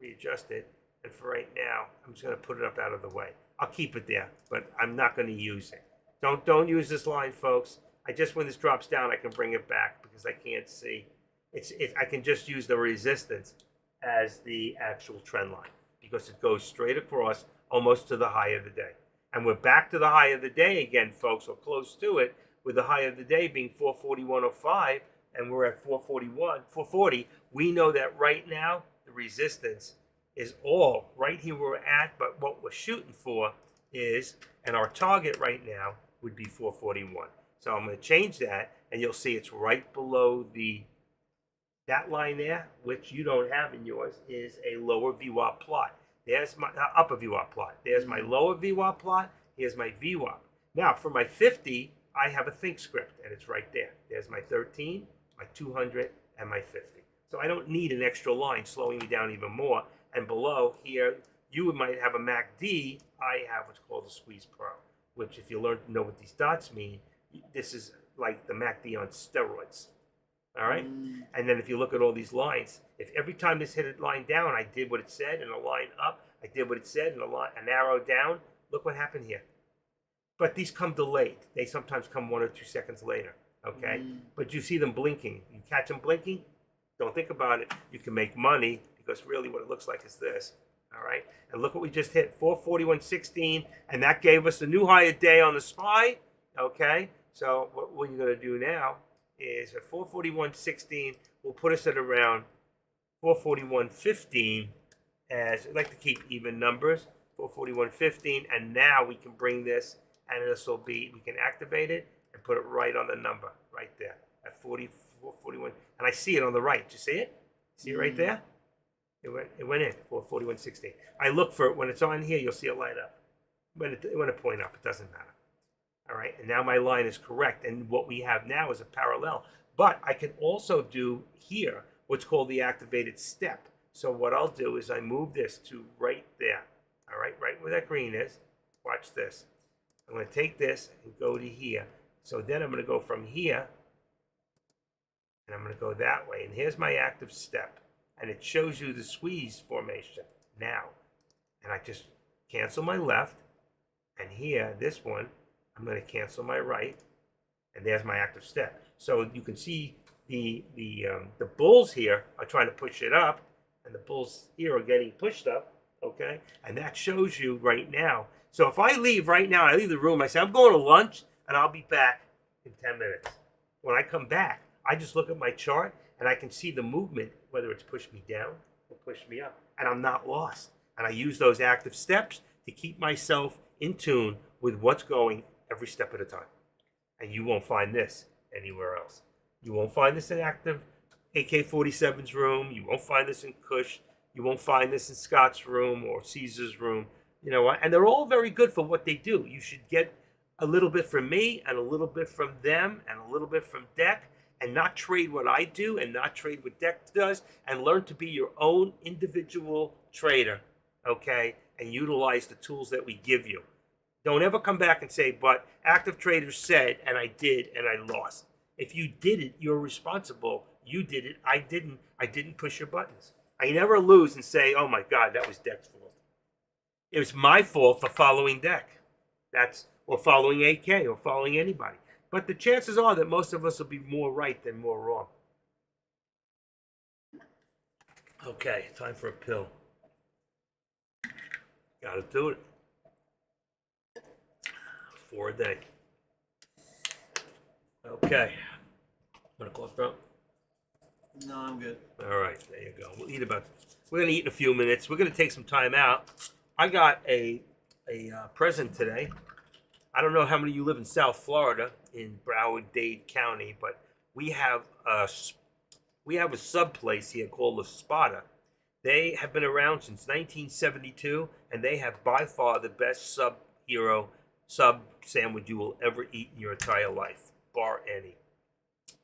readjust it. And for right now, I'm just going to put it up out of the way. I'll keep it there, but I'm not going to use it. Don't use this line, folks. When this drops down, I can bring it back because I can't see. I can just use the resistance as the actual trend line because it goes straight across almost to the high of the day. And we're back to the high of the day again, folks, or close to it, with the high of the day being 441.05, and we're at 440. We know that right now the resistance is all right here where we're at, but what we're shooting for is, and our target right now would be 441. So I'm going to change that, and you'll see it's right below that line there, which you don't have in yours, is a lower VWAP plot. There's my upper VWAP plot. There's my lower VWAP plot. Here's my VWAP. Now, for my 50, I have a think script, and it's right there. There's my 13, my 200, and my 50. So I don't need an extra line slowing me down even more. And below here, you might have a MACD. I have what's called a Squeeze Pro, which if you learn to know what these dots mean, this is like the MACD on steroids. All right? And then if you look at all these lines, if every time this hit a line down, I did what it said, and a line up, I did what it said, and an arrow down, look what happened here. But these come delayed. They sometimes come 1 or 2 seconds later, okay? But you see them blinking. You catch them blinking, don't think about it. You can make money because really what it looks like is this, all right? And look what we just hit, 441.16, and that gave us a new high a day on the SPY, okay? So what we're going to do now is at 441.16 will put us at around 441.15, as I like to keep even numbers, 441.15, and now we can bring this, and this will be, we can activate it and put it right on the number right there at 441, and I see it on the right. Do you see it? See it right there? It went in 441.16. I look for it when it's on here. You'll see it light up. When it point up, it doesn't matter. All right, and now my line is correct, and what we have now is a parallel. But I can also do here what's called the activated step. So what I'll do is I move this to right there. All right, right where that green is. Watch this. I'm going to take this and go to here. So then I'm going to go from here, and I'm going to go that way. And here's my active step, and it shows you the squeeze formation now. And I just cancel my left, and here, this one, I'm going to cancel my right, and there's my active step. So you can see the bulls here are trying to push it up, and the bulls here are getting pushed up, okay? And that shows you right now. So if I leave right now, I leave the room, I say, I'm going to lunch, and I'll be back in 10 minutes. When I come back, I just look at my chart, and I can see the movement, whether it's pushed me down or pushed me up, and I'm not lost. And I use those active steps to keep myself in tune with what's going every step at a time. And you won't find this anywhere else. You won't find this in active AK-47's room. You won't find this in Kush. You won't find this in Scott's room or Caesar's room. You know, and they're all very good for what they do. You should get a little bit from me and a little bit from them and a little bit from Deck, and not trade what I do and not trade what Deck does, and learn to be your own individual trader, okay? And utilize the tools that we give you. Don't ever come back and say, but active traders said, and I did, and I lost. If you did it, you're responsible. You did it. I didn't. I didn't push your buttons. I never lose and say, oh my God, that was Deck's fault. It was my fault for following Deck. Or following AK or following anybody. But the chances are that most of us will be more right than more wrong. Okay, time for a pill. Gotta do it. 4 a day. Okay. Want a cough drop? No, I'm good. All right, there you go. We're gonna eat in a few minutes. We're gonna take some time out. I got a present today. I don't know how many of you live in South Florida in Broward-Dade County, but we have a sub place here called La Spada. They have been around since 1972, and they have by far the best sub sandwich you will ever eat in your entire life, bar any.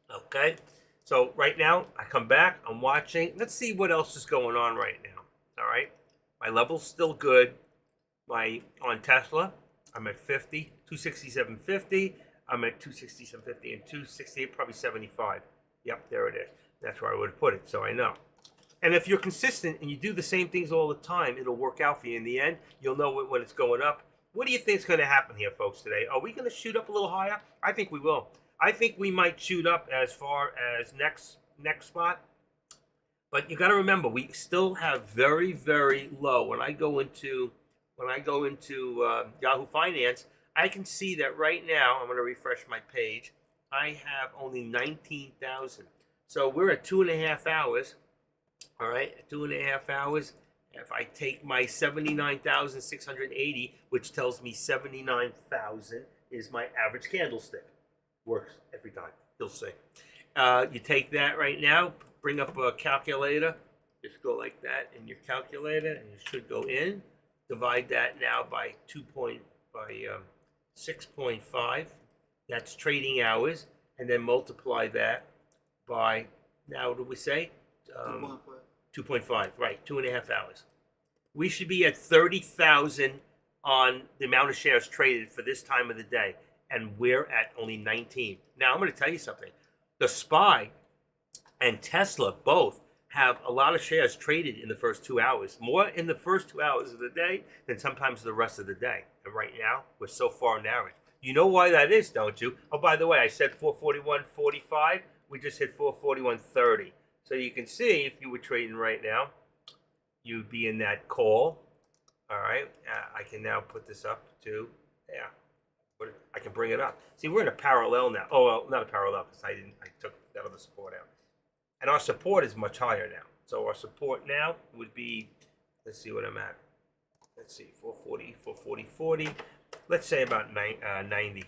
Okay, so right now I come back, I'm watching. Let's see what else is going on right now. All right, my level's still good. On Tesla, I'm at 50, 267.50. I'm at 267.50 and 268, probably 75. Yep, there it is. That's where I would have put it, so I know. And if you're consistent and you do the same things all the time, it'll work out for you in the end. You'll know when it's going up. What do you think is going to happen here, folks, today? Are we going to shoot up a little higher? I think we will. I think we might shoot up as far as next spot. But you got to remember, we still have very, very low. When I go into Yahoo Finance, I can see that right now. I'm going to refresh my page. I have only 19,000. So we're at 2.5 hours. All right, 2.5 hours. If I take my 79,680, which tells me 79,000 is my average candlestick, works every time. You'll see. You take that right now, bring up a calculator, just go like that in your calculator, and you should go in. Divide that now by 6.5. That's trading hours, and then multiply that by, now what do we say? 2.5, right, 2.5 hours. We should be at 30,000 on the amount of shares traded for this time of the day, and we're at only 19. Now, I'm going to tell you something. The SPY and Tesla both have a lot of shares traded in the first 2 hours, more in the first 2 hours of the day than sometimes the rest of the day. And right now, we're so far narrowed. You know why that is, don't you? Oh, by the way, I said 441.45. We just hit 441.30. So you can see if you were trading right now, you'd be in that call. All right. I can now put this up to, yeah. I can bring it up. See, we're in a parallel now. Oh, well, not a parallel because I took that other support out. And our support is much higher now. So our support now would be, let's see what I'm at. Let's see, 440, 40. Let's say about 90.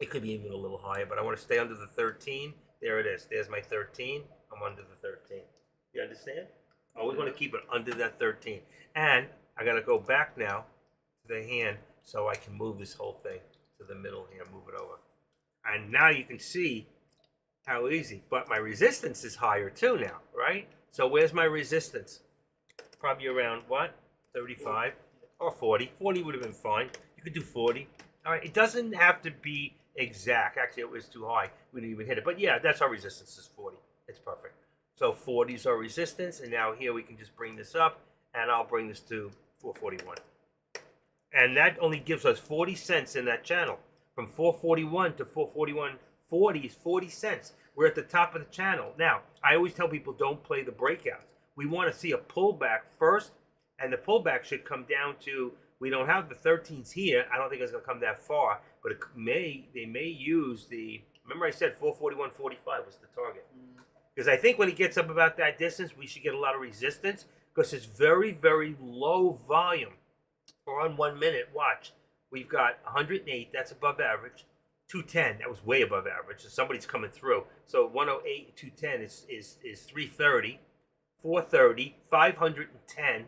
It could be even a little higher, but I want to stay under the 13. There it is. There's my 13. I'm under the 13. You understand? I always want to keep it under that 13. And I got to go back now to the hand so I can move this whole thing to the middle here, move it over. And now you can see how easy. But my resistance is higher too now, right? So where's my resistance? Probably around what? 35 or 40. 40 would have been fine. You could do 40. All right. It doesn't have to be exact. Actually, it was too high. We didn't even hit it. But yeah, that's our resistance is 40. It's perfect. So 40 is our resistance. And now here we can just bring this up. And I'll bring this to 441. And that only gives us 40 cents in that channel. From 441 to 441.40 is 40 cents. We're at the top of the channel. Now, I always tell people don't play the breakouts. We want to see a pullback first. And the pullback should come down to, we don't have the 13s here. I don't think it's going to come that far. But they may use the, remember I said 441.45 was the target. Because I think when it gets up about that distance, we should get a lot of resistance. Because it's very, very low volume. We're on 1 minute. Watch. We've got 108. That's above average. 210. That was way above average. So somebody's coming through. So 108, 210 is 330, 430, 510,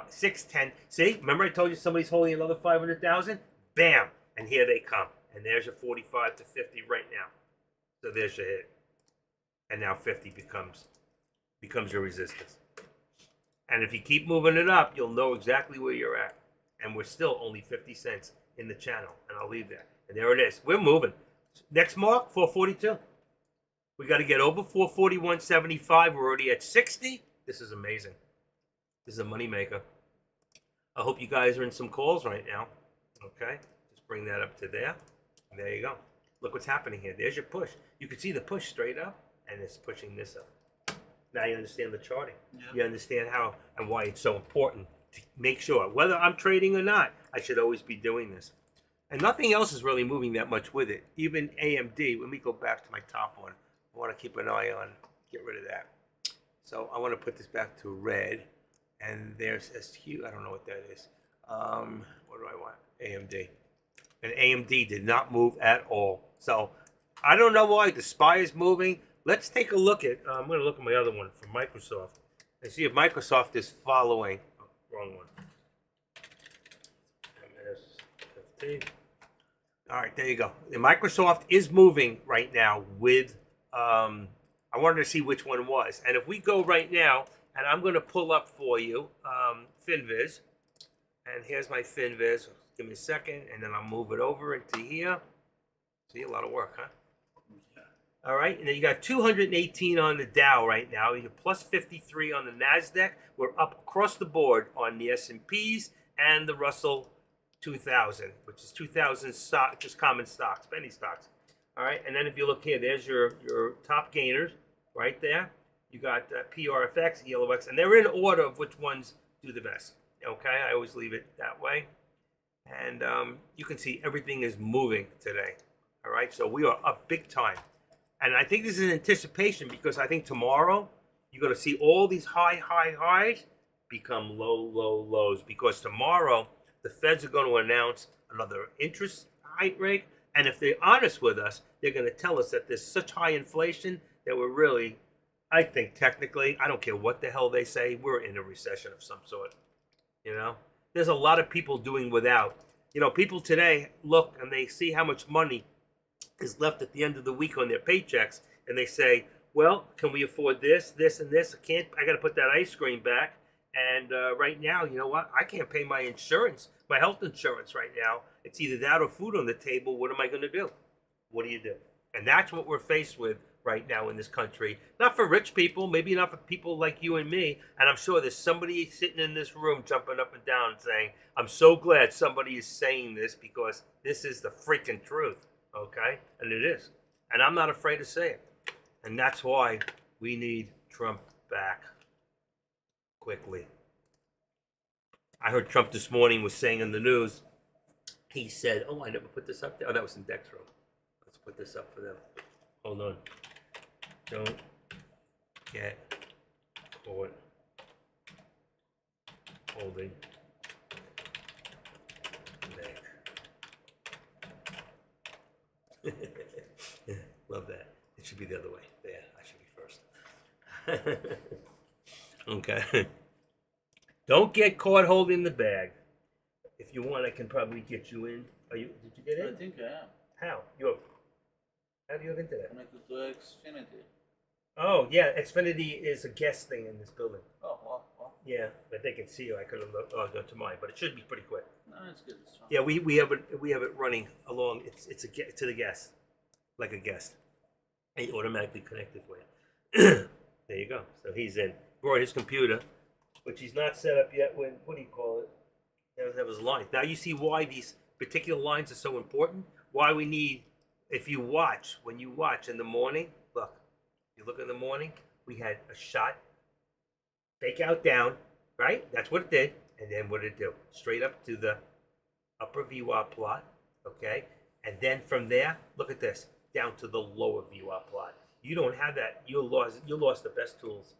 610. See? Remember I told you somebody's holding another 500,000? Bam! And here they come. And there's your 45 to 50 right now. So there's your hit. And now 50 becomes your resistance. And if you keep moving it up, you'll know exactly where you're at. And we're still only 50 cents in the channel. And I'll leave that. And there it is. We're moving. Next mark, 442. We got to get over 441.75. We're already at 60. This is amazing. This is a moneymaker. I hope you guys are in some calls right now. Okay, just bring that up to there. And there you go. Look what's happening here. There's your push. You can see the push straight up, and it's pushing this up. Now you understand the charting. Yeah. You understand how and why it's so important to make sure, whether I'm trading or not, I should always be doing this. And nothing else is really moving that much with it. Even AMD, let me go back to my top one. I want to keep an eye on, get rid of that. So I want to put this back to red. And there's SQ, I don't know what that is. What do I want? AMD. And AMD did not move at all. So I don't know why the SPY is moving. Let's take a look at, I'm going to look at my other one from Microsoft and see if Microsoft is following. Oh, wrong one. MS-15. All right, there you go. And Microsoft is moving right now with, I wanted to see which one was. And if we go right now, and I'm going to pull up for you FinViz. And here's my FinViz. Give me a second, and then I'll move it over into here. See, a lot of work, huh? Yeah. All right, and then you got 218 on the Dow right now. You got plus 53 on the Nasdaq. We're up across the board on the S&Ps and the Russell 2000, which is 2,000 stock, just common stocks, penny stocks. All right, and then if you look here, there's your top gainers right there. You got PRFX, ELOX, and they're in order of which ones do the best. Okay, I always leave it that way. And you can see everything is moving today. All right, so we are up big time. And I think this is an anticipation because I think tomorrow you're going to see all these highs become lows. Because tomorrow the Feds are going to announce another interest rate. And if they're honest with us, they're going to tell us that there's such high inflation that we're really, I think technically, I don't care what the hell they say, we're in a recession of some sort. You know, there's a lot of people doing without. You know, people today look and they see how much money is left at the end of the week on their paychecks, and they say, well, can we afford this, and this? I got to put that ice cream back. And right now, you know what? I can't pay my insurance, my health insurance right now. It's either that or food on the table. What am I going to do? What do you do? And that's what we're faced with right now in this country. Not for rich people, maybe not for people like you and me. And I'm sure there's somebody sitting in this room jumping up and down and saying, I'm so glad somebody is saying this because this is the freaking truth. Okay? And it is. And I'm not afraid to say it. And that's why we need Trump back quickly. I heard Trump this morning was saying in the news, he said, oh, I never put this up there. Oh, that was in Dex room. Let's put this up for them. Hold on. Don't get caught holding back. Love that. It should be the other way. There, I should be first. Okay. Don't get caught holding the bag. If you want, I can probably get you in. Did you get in? I think I am. How do you have into that? Connected to Xfinity. Oh, yeah, Xfinity is a guest thing in this building. Oh, well. Yeah, but they can see you. I could have go to mine, but it should be pretty quick. No, it's good. It's fine. Yeah, we have it running along. It's to the guest, like a guest. It automatically connected for you. There you go. So he's in. Brought his computer, which he's not set up yet. What do you call it? That was lines. Now you see why these particular lines are so important. Why we need. If you watch, when you watch in the morning, look. You look in the morning. We had a shot, fake out down, right? That's what it did. And then what did it do? Straight up to the upper VWAP plot, okay? And then from there, look at this, down to the lower VWAP plot. You don't have that. You lost the best tools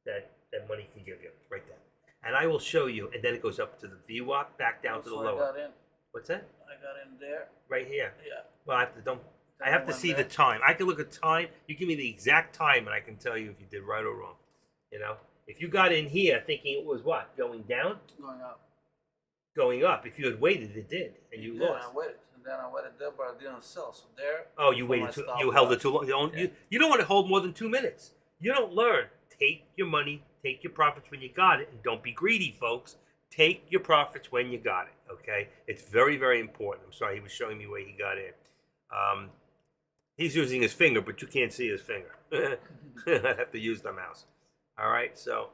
that money can give you, right there. And I will show you. And then it goes up to the VWAP, back down to the lower. I got in. What's that? I got in there. Right here. Yeah. Well, I have to see the time. I can look at time. You give me the exact time, and I can tell you if you did right or wrong. You know, if you got in here thinking it was what, going down, Going up. going up. If you had waited, it did, and you Yeah, lost. I waited. And then I waited there, but I didn't sell. So there. Oh, you for waited my too. stop You held it loss. too long. You don't want to hold more than 2 minutes. You don't learn. Take your money, take your profits when you got it, and don't be greedy, folks. Take your profits when you got it. Okay, it's very, very important. I'm sorry, he was showing me where he got in. He's using his finger, but you can't see his finger. I have to use the mouse. All right, so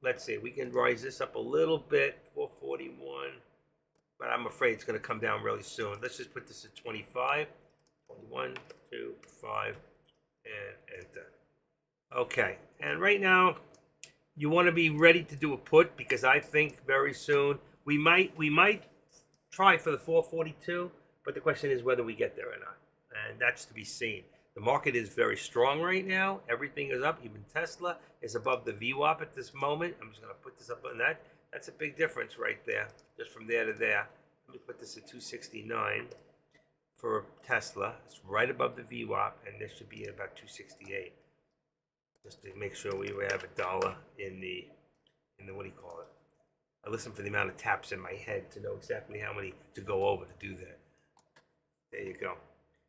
let's see. We can rise this up a little bit. 440. 41, but I'm afraid it's going to come down really soon. Let's just put this at 25. 21, 2, 5, and enter. Okay, and right now you want to be ready to do a put because I think very soon we might try for the 442, but the question is whether we get there or not, and that's to be seen. The market is very strong right now. Everything is up. Even Tesla is above the VWAP at this moment. I'm just going to put this up on that. That's a big difference right there, just from there to there. Let me put this at 269 for Tesla. It's right above the VWAP, and this should be about 268. Just to make sure we have a dollar in the what do you call it? I listen for the amount of taps in my head to know exactly how many to go over to do that. There you go.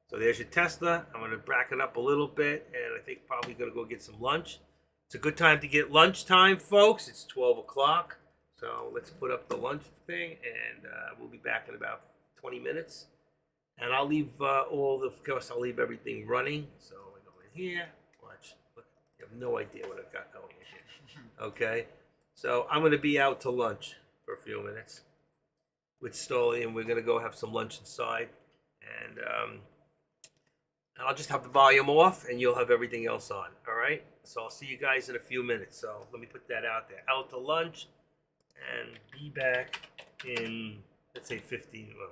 So there's your Tesla. I'm going to back it up a little bit, and I think probably going to go get some lunch. It's a good time to get lunchtime, folks. It's 12 o'clock. So let's put up the lunch thing, and we'll be back in about 20 minutes. And I'll leave of course, I'll leave everything running. So I go in here. Watch. Look, you have no idea what I've got going in here. Okay? So I'm going to be out to lunch for a few minutes with Stoli, and we're going to go have some lunch inside. And I'll just have the volume off, and you'll have everything else on. All right? So I'll see you guys in a few minutes. So let me put that out there. Out to lunch, and be back in, let's say, 15. Well,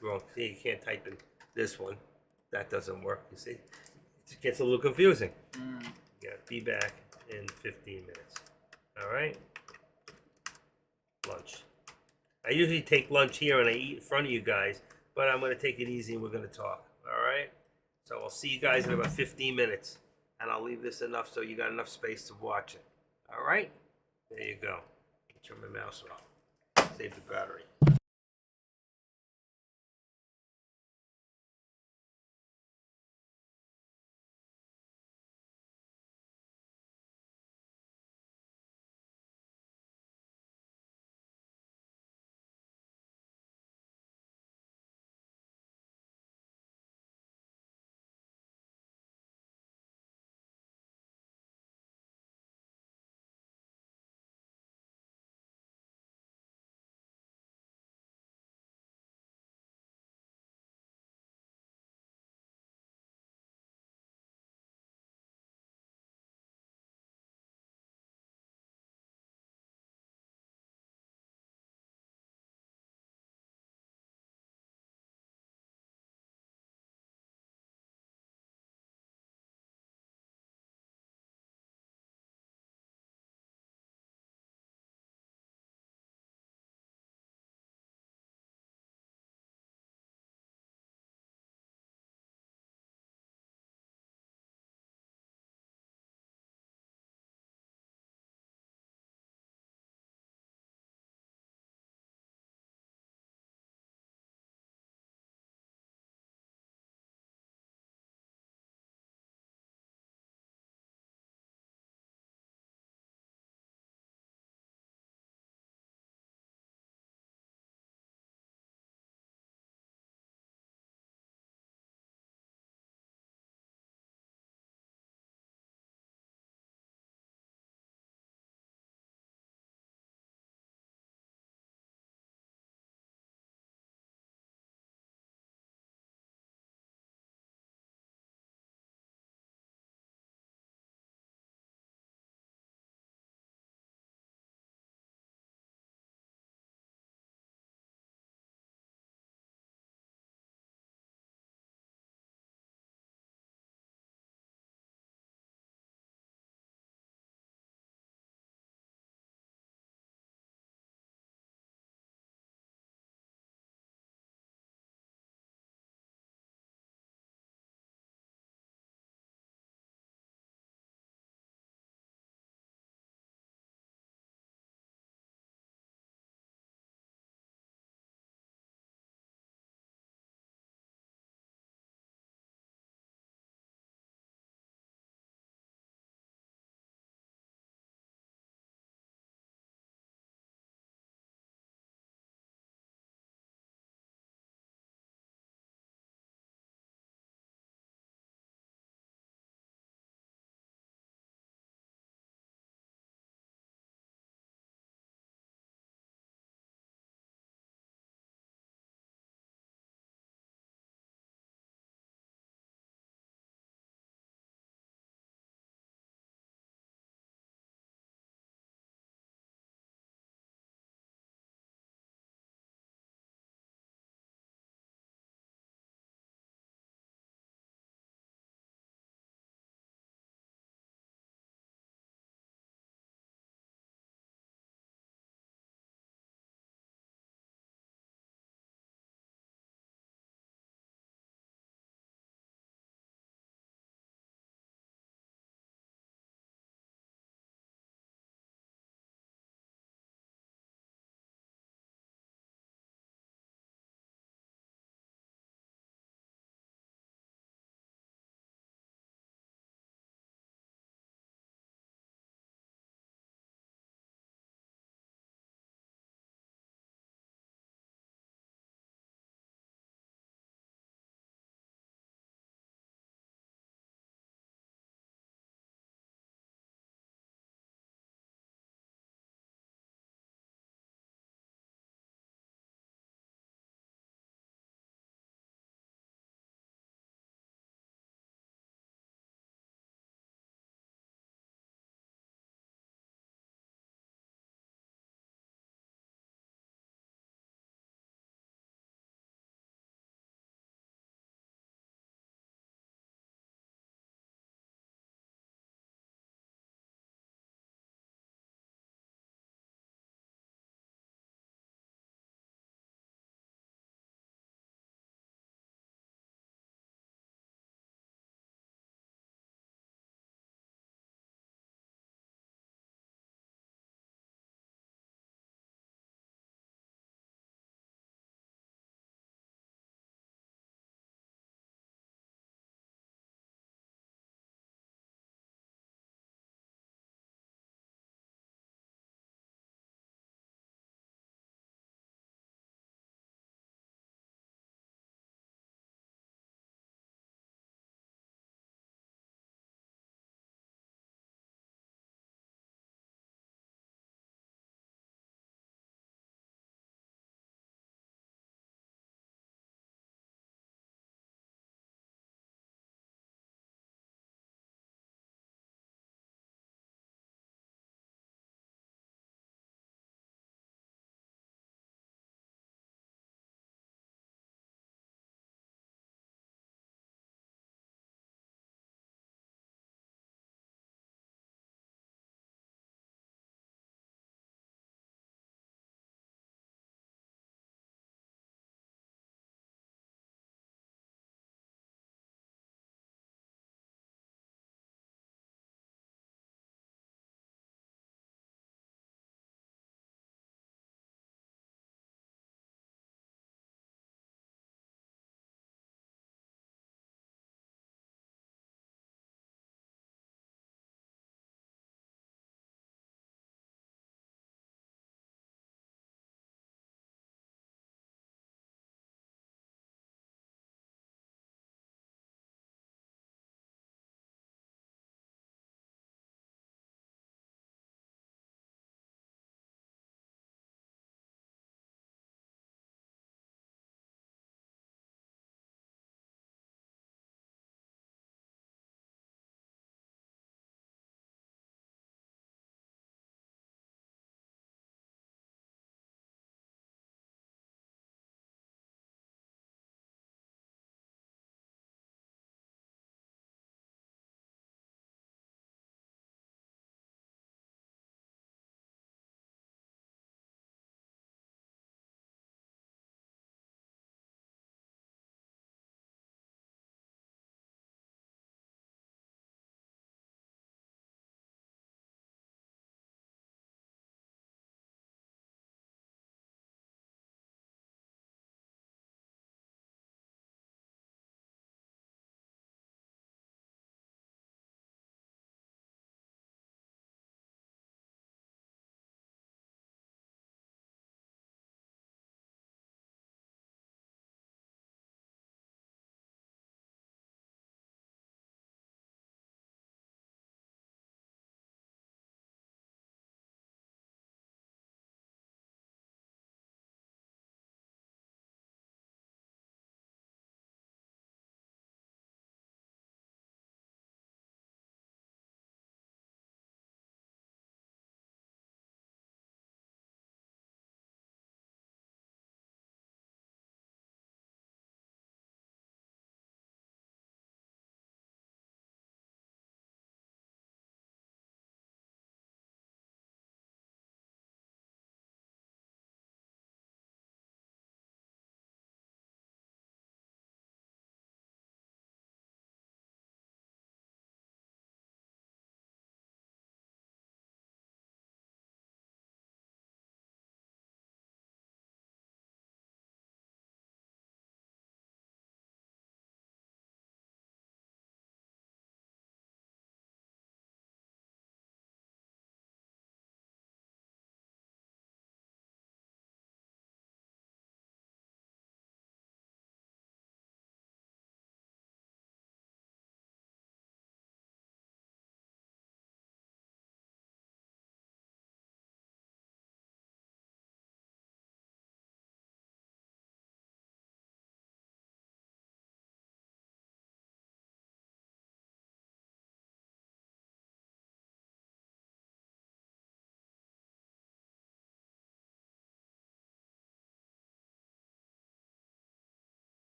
wrong. See, you can't type in this one. That doesn't work. You see, it gets a little confusing. Yeah, be back in 15 minutes. All right. Lunch. I usually take lunch here and I eat in front of you guys, but I'm going to take it easy and we're going to talk. All right. So I'll see you guys in about 15 minutes, and I'll leave this enough so you got enough space to watch it. All right. There you go. Turn my mouse off. Save the battery.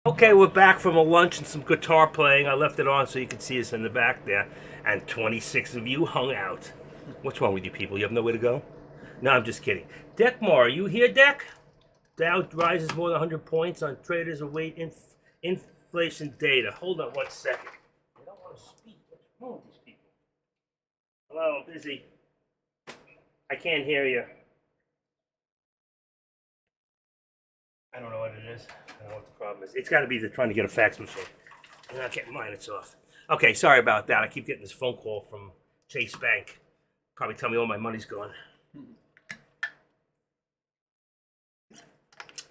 Okay, we're back from a lunch and some guitar playing. I left it on so you can see us in the back there. And 26 of you hung out. What's wrong with you people? You have nowhere to go? No, I'm just kidding. Deckmar, are you here, Deck? Dow rises more than 100 points on traders await inflation data. Hold on 1 second. I don't want to speak. What's wrong with these people? Hello, I'm busy. I can't hear you. I don't know what it is. I don't know what the problem is. It's got to be they're trying to get a fax machine. They're not getting mine. It's off. Okay, sorry about that. I keep getting this phone call from Chase Bank. Probably tell me all my money's gone.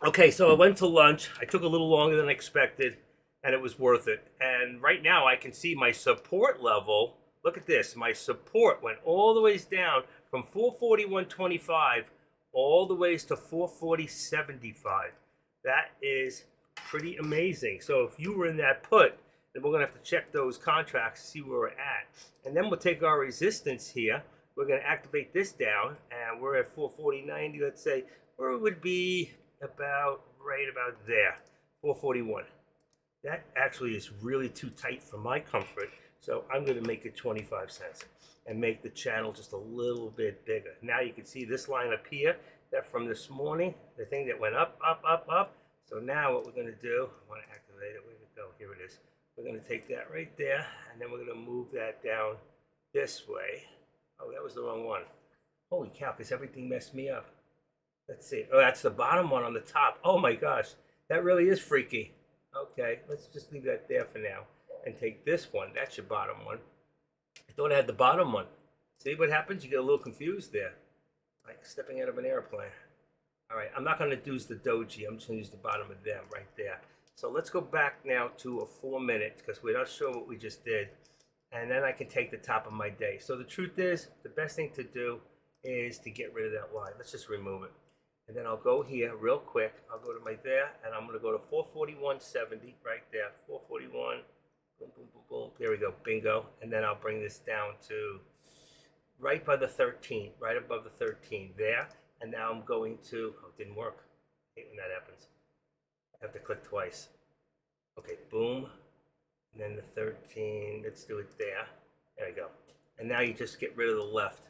Okay, so I went to lunch. I took a little longer than expected, and it was worth it. And right now I can see my support level. Look at this. My support went all the ways down from 441.25 all the ways to 440.75. That is pretty amazing. So if you were in that put, then we're going to have to check those contracts to see where we're at. And then we'll take our resistance here. We're going to activate this down, and we're at 440.90, let's say, where it would be about right about there, 441. That actually is really too tight for my comfort, so I'm going to make it 25 cents and make the channel just a little bit bigger. Now you can see this line up here, that from this morning, the thing that went up, up, up, up. So now what we're going to do, I want to activate it. Where did it go? Here it is. We're going to take that right there, and then we're going to move that down this way. Oh, that was the wrong one. Holy cow, because everything messed me up. Let's see. Oh, that's the bottom one on the top. Oh my gosh, that really is freaky. Okay, let's just leave that there for now and take this one. That's your bottom one. I thought I had the bottom one. See what happens? You get a little confused there. Like stepping out of an airplane. All right, I'm not going to use the doji. I'm just going to use the bottom of them right there. So let's go back now to a 4 minute because we're not sure what we just did. And then I can take the top of my day. So the truth is, the best thing to do is to get rid of that line. Let's just remove it. And then I'll go here real quick. I'll go to my there, and I'm going to go to 441.70 right there. 441. Boom, boom, boom, boom. There we go. Bingo. And then I'll bring this down to right by the 13, right above the 13 there. And now I'm going to, oh, it didn't work. I hate when that happens. I have to click twice. Okay, boom. And then the 13, let's do it there. There we go. And now you just get rid of the left.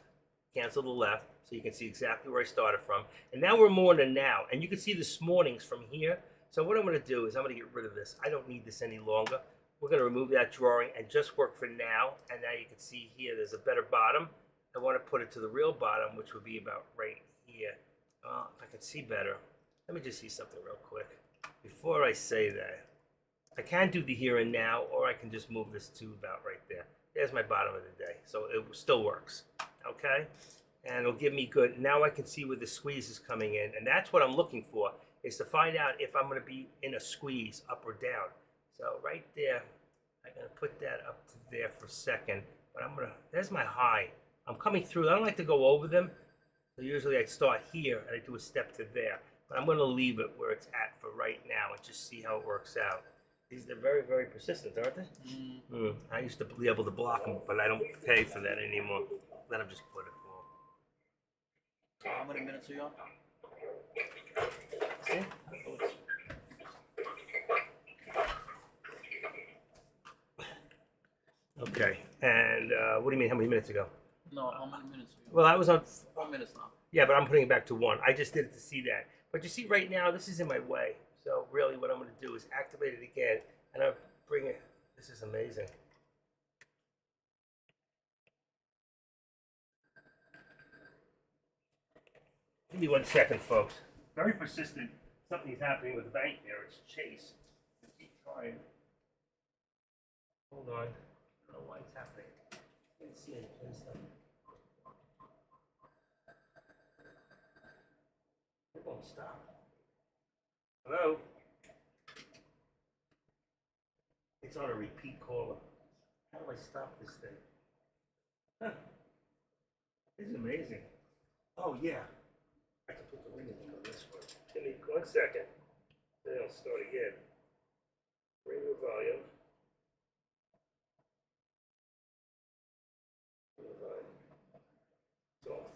Cancel the left, so you can see exactly where I started from. And now we're more in the now. And you can see this morning's from here. So what I'm going to do is I'm going to get rid of this. I don't need this any longer. We're going to remove that drawing and just work for now. And now you can see here there's a better bottom. I want to put it to the real bottom, which would be about right here. If I can see better, let me just see something real quick. Before I say that, I can do the here and now, or I can just move this to about right there. There's my bottom of the day. So it still works. Okay? And it'll give me good. Now I can see where the squeeze is coming in. And that's what I'm looking for, is to find out if I'm going to be in a squeeze, up or down. So right there, I'm going to put that up to there for a second. But I'm going to, there's my high. I'm coming through. I don't like to go over them. So usually I start here and I do a step to there. But I'm going to leave it where it's at for right now and just see how it works out. They're very, very persistent, aren't they? I used to be able to block them, but I don't pay for that anymore. Let them just put it for. How many minutes are you on? See? Okay, and what do you mean, how many minutes ago? No, how many minutes are you on? Well, I was on. 4 minutes now. Yeah, but I'm putting it back to 1. I just did it to see that. But you see right now, this is in my way. So really what I'm going to do is activate it again, and I'll bring it. This is amazing. Give me 1 second, folks. Very persistent. Something's happening with the bank there. It's Chase. I keep trying. Hold on. I don't know why it's happening. I can't see any stuff. It won't stop. Hello? It's on a repeat caller. How do I stop this thing? Huh. This is amazing. Oh, yeah. I can put the ring on this one. Give me 1 second. Then I'll start again. Bring the volume. Bring the volume. It's off.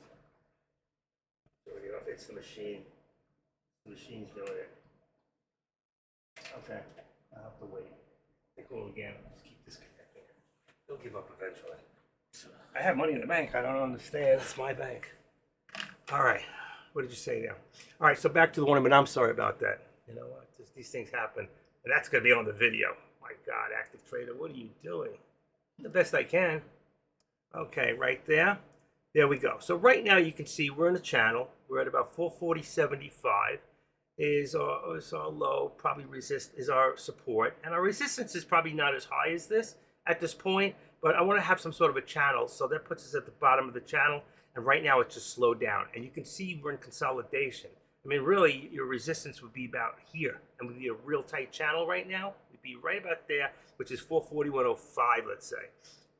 It's already off. It's the machine. The machine's doing it. Okay. I'll have to wait. They call again. Just keep disconnecting. They'll give up eventually. I have money in the bank. I don't understand. It's my bank. All right. What did you say now? All right. So back to the ornament. I'm sorry about that. You know what? These things happen. And that's going to be on the video. My God, Active Trader, what are you doing? The best I can. Okay, right there. There we go. So right now you can see we're in the channel. We're at about 440.75 is our low, probably is our support. And our resistance is probably not as high as this at this point, but I want to have some sort of a channel. So that puts us at the bottom of the channel. And right now it's just slowed down. And you can see we're in consolidation. I mean, really, your resistance would be about here. And would be a real tight channel right now. It'd be right about there, which is 441.05, let's say.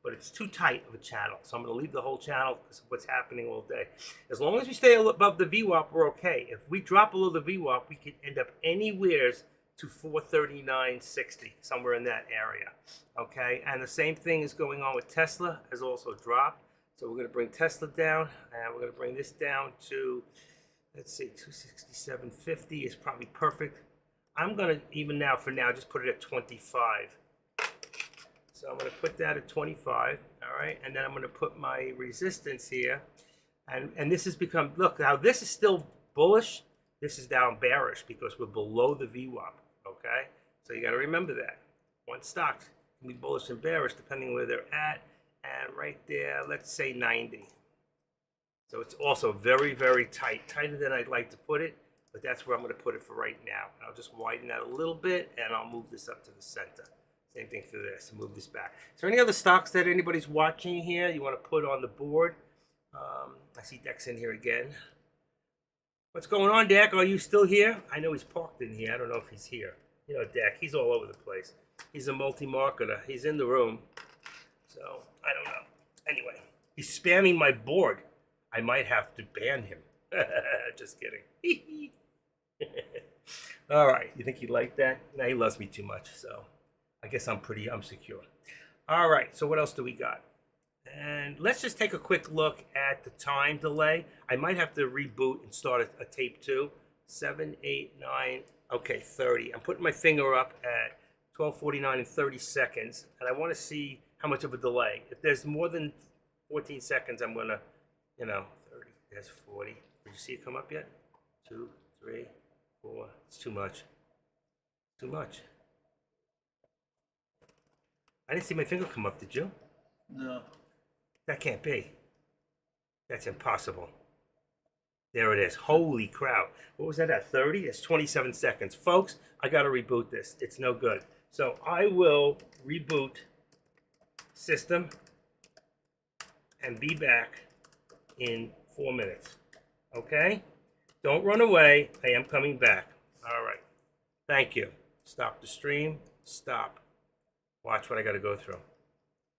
But it's too tight of a channel. So I'm going to leave the whole channel because of what's happening all day. As long as we stay above the VWAP, we're okay. If we drop below the VWAP, we could end up anywhere to 439.60, somewhere in that area. Okay, and the same thing is going on with Tesla, has also dropped. So we're going to bring Tesla down, and we're going to bring this down to, let's see, 267.50 is probably perfect. I'm going to, even now, for now, just put it at 25. So I'm going to put that at 25, all right? And then I'm going to put my resistance here. And this has become, look, now this is still bullish. This is now bearish because we're below the VWAP, okay? So you got to remember that. One stock can be bullish and bearish depending where they're at. And right there, let's say 90. So it's also very, very tight, tighter than I'd like to put it, but that's where I'm going to put it for right now. I'll just widen that a little bit, and I'll move this up to the center. Same thing for this, move this back. Is there any other stocks that anybody's watching here you want to put on the board? I see Deck's in here again. What's going on, Deck? Are you still here? I know he's parked in here. I don't know if he's here. You know, Deck, he's all over the place. He's a multi-marketer. He's in the room. So, I don't know. Anyway, he's spamming my board. I might have to ban him. Just kidding. All right. You think he liked that? No, he loves me too much, so I guess I'm secure. All right. So what else do we got? And let's just take a quick look at the time delay. I might have to reboot and start a tape 2. 7, 8, 9, okay, 30. I'm putting my finger up at 12:49 and 30 seconds, and I want to see how much of a delay. If there's more than 14 seconds, I'm going to, 30. There's 40. Did you see it come up yet? 2, 3, 4. It's too much. Too much. I didn't see my finger come up, did you? No. That can't be. That's impossible. There it is. Holy crap. What was that at 30? It's 27 seconds. Folks, I got to reboot this. It's no good. So I will reboot system and be back in 4 minutes. Okay? Don't run away. I am coming back. All right. Thank you. Stop the stream. Stop. Watch what I got to go through.